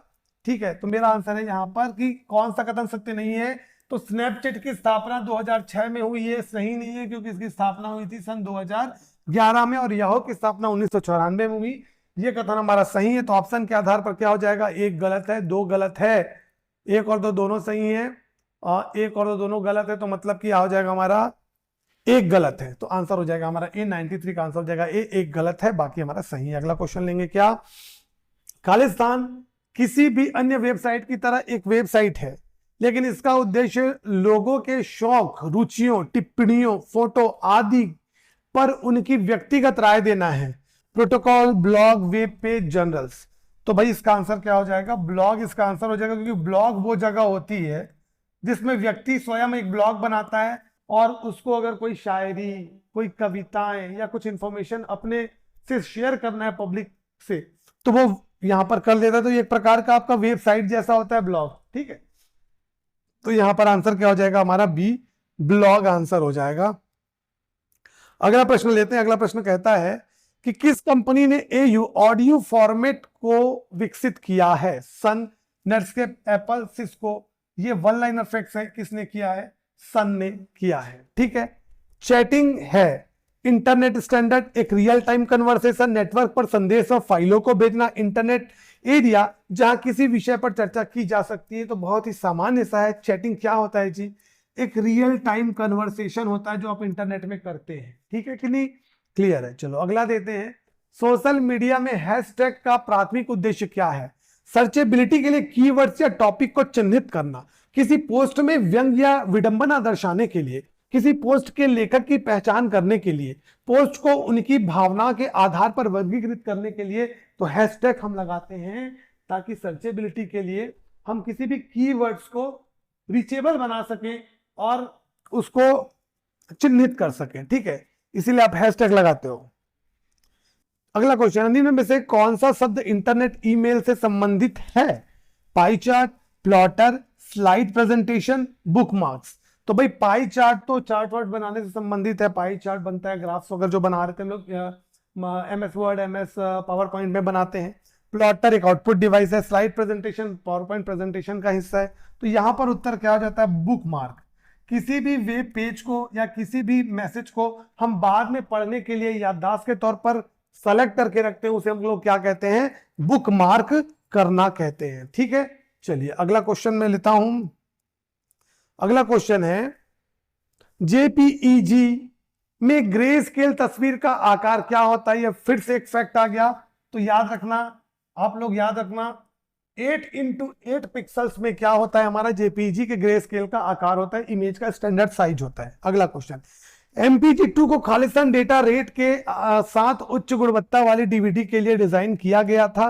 ठीक है, तो मेरा आंसर है यहाँ पर कि कौन सा कथन सत्य नहीं है, तो स्नैपचैट की स्थापना 2006 में हुई है, सही नहीं है क्योंकि इसकी स्थापना हुई थी सन 2011 में और याहू की स्थापना 1994 में हुई। ये कथन हमारा सही है। तो ऑप्शन के आधार पर क्या हो जाएगा? एक गलत है, दो गलत है, एक और दो दोनों सही है और एक और दो दोनों गलत है। तो मतलब क्या हो जाएगा हमारा? एक गलत है। तो आंसर हो जाएगा हमारा ए, 93 का आंसर हो जाएगा ए, एक गलत है, बाकी हमारा सही है। अगला क्वेश्चन लेंगे क्या? खालिस्तान किसी भी अन्य वेबसाइट की तरह एक वेबसाइट है, लेकिन इसका उद्देश्य लोगों के शौक, रुचियों, टिप्पणियों, फोटो आदि पर उनकी व्यक्तिगत राय देना है। Protocol, blog, web page, journals. तो भाई इसका आंसर क्या हो जाएगा? ब्लॉग इसका आंसर हो जाएगा, क्योंकि ब्लॉग वो जगह होती है जिसमें व्यक्ति स्वयं एक ब्लॉग बनाता है और उसको अगर कोई शायरी, कोई कविताएं या कुछ इंफॉर्मेशन अपने से शेयर करना है पब्लिक से, तो वो यहां पर कर लेता है। तो ये एक प्रकार का आपका वेबसाइट जैसा होता है ब्लॉग। ठीक है, तो यहां पर आंसर क्या हो जाएगा हमारा? बी, ब्लॉग आंसर हो जाएगा। अगला प्रश्न लेते हैं। अगला प्रश्न कहता है कि किस कंपनी ने AU ऑडियो फॉर्मेट को विकसित किया है? सन, नेटस्केप, एप्पल, सिस्को। ये वन लाइनर फैक्ट्स है, किसने किया है? सन ने किया है। ठीक है, चैटिंग है इंटरनेट स्टैंडर्ड, एक रियल टाइम कन्वर्सेशन नेटवर्क पर संदेश और फाइलों को भेजना। इंटरनेट एरिया जहां किसी विषय पर चर्चा की जा सकती है। तो बहुत ही सामान्य सा है। चैटिंग क्या होता है जी? एक रियल टाइम कन्वर्सेशन होता है जो आप इंटरनेट में करते हैं। ठीक है कि नहीं? क्लियर है। चलो अगला देते हैं, सोशल मीडिया में हैशटैग का प्राथमिक उद्देश्य क्या है? सर्चेबिलिटी के लिए कीवर्ड्स या टॉपिक को चिन्हित करना, किसी पोस्ट में व्यंग या विडंबना दर्शाने के लिए, किसी पोस्ट के लेखक की पहचान करने के लिए, पोस्ट को उनकी भावना के आधार पर वर्गीकृत करने के लिए। तो हैशटैग हम लगाते हैं ताकि सर्चेबिलिटी के लिए हम किसी भी कीवर्ड्स को रीचेबल बना सकें और उसको चिन्हित कर सकें। ठीक है, इसीलिए आप हैशटैग लगाते हो। अगला क्वेश्चन, निम्न में से कौन सा शब्द इंटरनेट ईमेल से संबंधित है? Pie chart, plotter, slide presentation, bookmarks. तो भाई पाई चार्ट तो चार्ट वर्ड बनाने से संबंधित है। पाई चार्ट बनता है ग्राफ्स वगैरह जो बना रहे थे हम लोग MS word, MS power point में बनाते हैं। प्लॉटर एक आउटपुट डिवाइस है। Slide presentation power point presentation का हिस्सा है। तो यहां पर उत्तर क्या हो जाता है? बुकमार्क। किसी भी वेब पेज को या किसी भी मैसेज को हम बाद में पढ़ने के लिए याददाश्त के तौर पर सेलेक्ट करके रखते हैं, उसे हम लोग क्या कहते हैं? बुकमार्क करना कहते हैं। ठीक है, चलिए अगला क्वेश्चन मैं लेता हूं। अगला क्वेश्चन है, JPEG में ग्रे स्केल तस्वीर का आकार क्या होता है? ये फिर से एक फैक्ट आ गया, तो याद रखना, आप लोग याद रखना, 8x8 पिक्सल्स में क्या होता है? हमारा JPEG के ग्रे स्केल का आकार होता है, इमेज का स्टैंडर्ड साइज होता है। अगला क्वेश्चन, MPG-2 को खालिस्तान डेटा रेट के साथ उच्च गुणवत्ता वाली DVD के लिए डिजाइन किया गया था।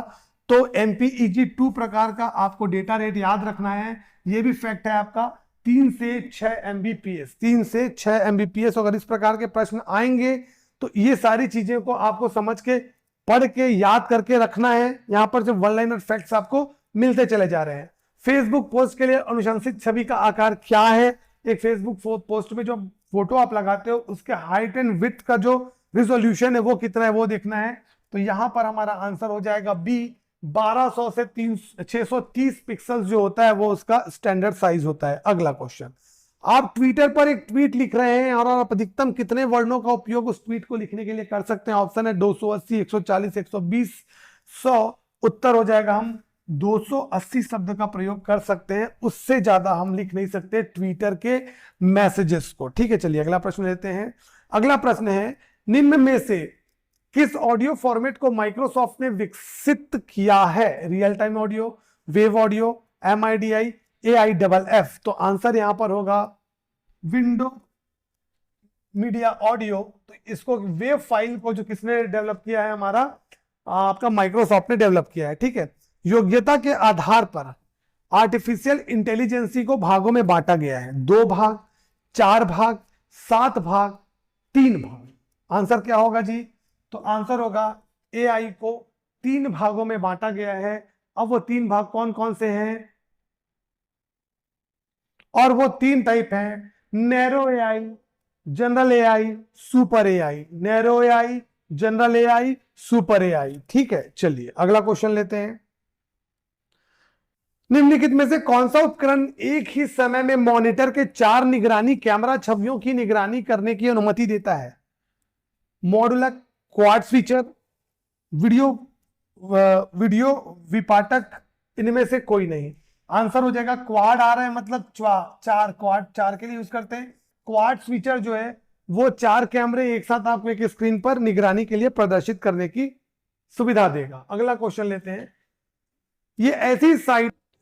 तो MPEG-2 प्रकार का आपको डेटा रेट याद रखना है। यह भी फैक्ट है आपका, 3 से 6 MBPS, 3 से 6 MBPS। अगर इस प्रकार के प्रश्न आएंगे तो ये सारी चीजें को आपको समझ के, पढ़ के, याद करके रखना है। यहां पर जो वन लाइनर फैक्ट्स आपको मिलते चले जा रहे हैं। फेसबुक पोस्ट के लिए अनुशंसित छवि का आकार क्या है? एक फेसबुक पोस्ट में जो फोटो आप लगाते हो उसके हाइट एंड विड्थ का जो रिजोल्यूशन है वो कितना है वो देखना है। तो यहां पर हमारा आंसर हो जाएगा बी, 1200 से 630 पिक्सल जो होता है वो उसका स्टैंडर्ड साइज होता है। अगला क्वेश्चन, आप ट्विटर पर एक ट्वीट लिख रहे हैं और आप अधिकतम कितने वर्णों का उपयोग उस ट्वीट को लिखने के लिए कर सकते हैं? ऑप्शन है 280, 140, 120, 100। उत्तर हो जाएगा हम 280 शब्द का प्रयोग कर सकते हैं, उससे ज्यादा हम लिख नहीं सकते ट्विटर के मैसेजेस को। ठीक है, चलिए अगला प्रश्न लेते हैं। अगला प्रश्न है, निम्न में से किस ऑडियो फॉर्मेट को माइक्रोसॉफ्ट ने विकसित किया है? Real time audio, wave audio, MIDI, AIFF। तो आंसर यहां पर होगा विंडो मीडिया ऑडियो। तो इसको वेव फाइल को जो किसने डेवलप किया है? हमारा आपका माइक्रोसॉफ्ट ने डेवलप किया है। ठीक है। योग्यता के आधार पर आर्टिफिशियल इंटेलिजेंसी को भागों में बांटा गया है। 2 भाग, 4 भाग, 7 भाग, 3 भाग। आंसर क्या होगा जी? तो आंसर होगा AI को 3 भागों में बांटा गया है। अब वो 3 भाग कौन कौन से हैं? और वो 3 टाइप हैं, narrow AI, general AI, super AI। Narrow AI, general AI, super AI। ठीक है, चलिए अगला क्वेश्चन लेते हैं। निम्नलिखित में से कौन सा उपकरण एक ही समय में मॉनिटर के 4 निगरानी कैमरा छवियों की निगरानी करने की अनुमति देता है? मॉड्यूलर, क्वाड स्विचर, वीडियो विपाटक, इनमें से कोई नहीं। आंसर हो जाएगा क्वाड। आ रहा है मतलब चार, क्वाड 4 के लिए यूज करते हैं। क्वाड स्विचर जो है वो 4 कैमरे एक साथ आपको एक स्क्रीन पर निगरानी के लिए प्रदर्शित करने की सुविधा देगा। अगला क्वेश्चन लेते हैं। ये ऐसी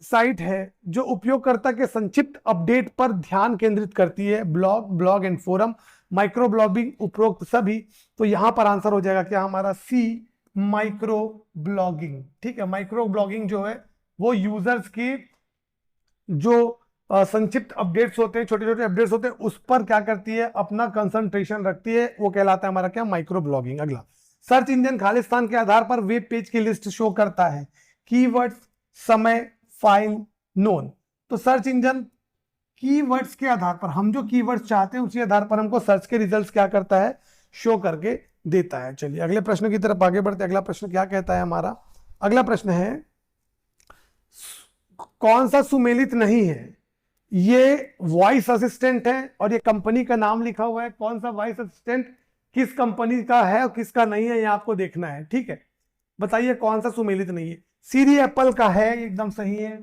साइट है जो उपयोगकर्ता के संक्षिप्त अपडेट पर ध्यान केंद्रित करती है। Blog and forum, micro blogging, उपरोक्त सभी। तो यहां पर आंसर हो जाएगा क्या हमारा? सी, माइक्रो ब्लॉगिंग। ठीक है। माइक्रो ब्लॉगिंग जो है वो यूजर्स की जो संक्षिप्त अपडेट्स होते हैं, छोटे छोटे अपडेट्स होते हैं, उस पर क्या करती है? अपना कंसंट्रेशन रखती है। वो कहलाता है हमारा क्या? Micro blogging. अगला, सर्च इंजन खालिस्तान के आधार पर वेब पेज की लिस्ट शो करता है। कीवर्ड्स, समय, फाइल, नोन। तो सर्च इंजन कीवर्ड्स के आधार पर, हम जो कीवर्ड्स चाहते हैं उसी आधार पर हमको सर्च के रिजल्ट्स क्या करता है? शो करके देता है। चलिए अगले प्रश्न की तरफ आगे बढ़ते हैं। अगला प्रश्न क्या कहता है हमारा? अगला प्रश्न है, कौन सा सुमेलित नहीं है? ये वॉइस असिस्टेंट है और ये कंपनी का नाम लिखा हुआ है। कौन सा वॉइस असिस्टेंट किस कंपनी का है और किसका नहीं है, ये आपको देखना है। ठीक है, बताइए कौन सा सुमेलित नहीं है? सीरी एप्पल का है, एकदम सही है।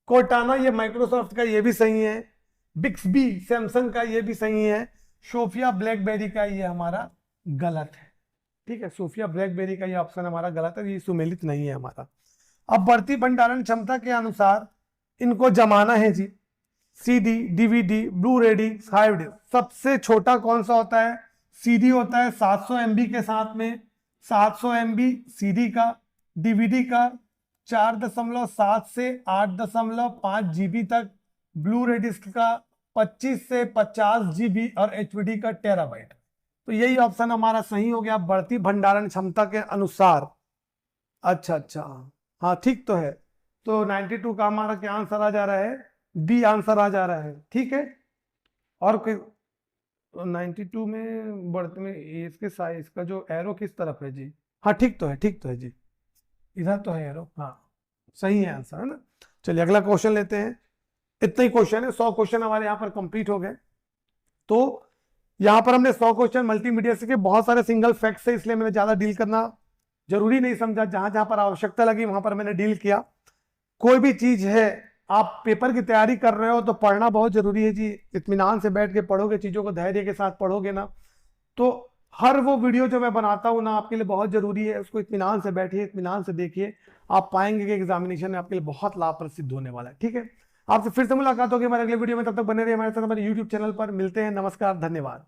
कोर्टाना ये माइक्रोसॉफ्ट का, ये भी सही है। बिक्सबी सैमसंग का, ये भी सही है। सोफिया ब्लैकबेरी का, ये हमारा गलत है। ठीक है, सोफिया ब्लैकबेरी का ये ऑप्शन हमारा गलत है, ये सुमेलित नहीं है हमारा। अब बढ़ती भंडारण क्षमता के अनुसार इनको जमाना है जी। CD, DVD, Blu-ray, hard disk. सबसे छोटा कौन सा होता है? CD होता है 700 MB के साथ में, 700 MB CD का। DVD का 4.7 से 8.5 GB तक। ब्लू-रे डिस्क का 25 से 50 GB और HDD का टेराबाइट। तो यही ऑप्शन हमारा सही हो गया, बढ़ती भंडारण क्षमता के अनुसार। अच्छा अच्छा, हाँ ठीक तो है। तो 92 का हमारा क्या आंसर आ जा रहा है? डी आंसर आ जा रहा है। ठीक है, और कोई 92 में बढ़ते में इसके साइज का जो एरो किस तरफ है जी? हाँ ठीक तो है, ठीक तो है जी, इधर तो है एरो। हाँ सही है आंसर, है ना। चलिए अगला क्वेश्चन लेते हैं। इतना ही क्वेश्चन है, 100 क्वेश्चन हमारे यहाँ पर कंप्लीट हो गए। तो यहाँ पर हमने 100 क्वेश्चन मल्टीमीडिया से के, बहुत सारे सिंगल फैक्ट से, इसलिए मैंने ज्यादा डील करना जरूरी नहीं समझा। जहां जहां पर आवश्यकता लगी वहां पर मैंने डील किया। कोई भी चीज है, आप पेपर की तैयारी कर रहे हो तो पढ़ना बहुत जरूरी है जी। इत्मीनान से बैठ के पढ़ोगे, चीजों को धैर्य के साथ पढ़ोगे ना, तो हर वो वीडियो जो मैं बनाता हूं ना आपके लिए बहुत जरूरी है। उसको इत्मीनान से बैठिए, इत्मीनान से देखिए, आप पाएंगे कि एग्जामिनेशन में आपके लिए बहुत लाभप्रद सिद्ध होने वाला है। ठीक है, आपसे फिर से मुलाकात होगी हमारे अगले वीडियो में। तब तक बने रहिए हमारे साथ हमारे यूट्यूब चैनल पर। मिलते हैं, नमस्कार, धन्यवाद।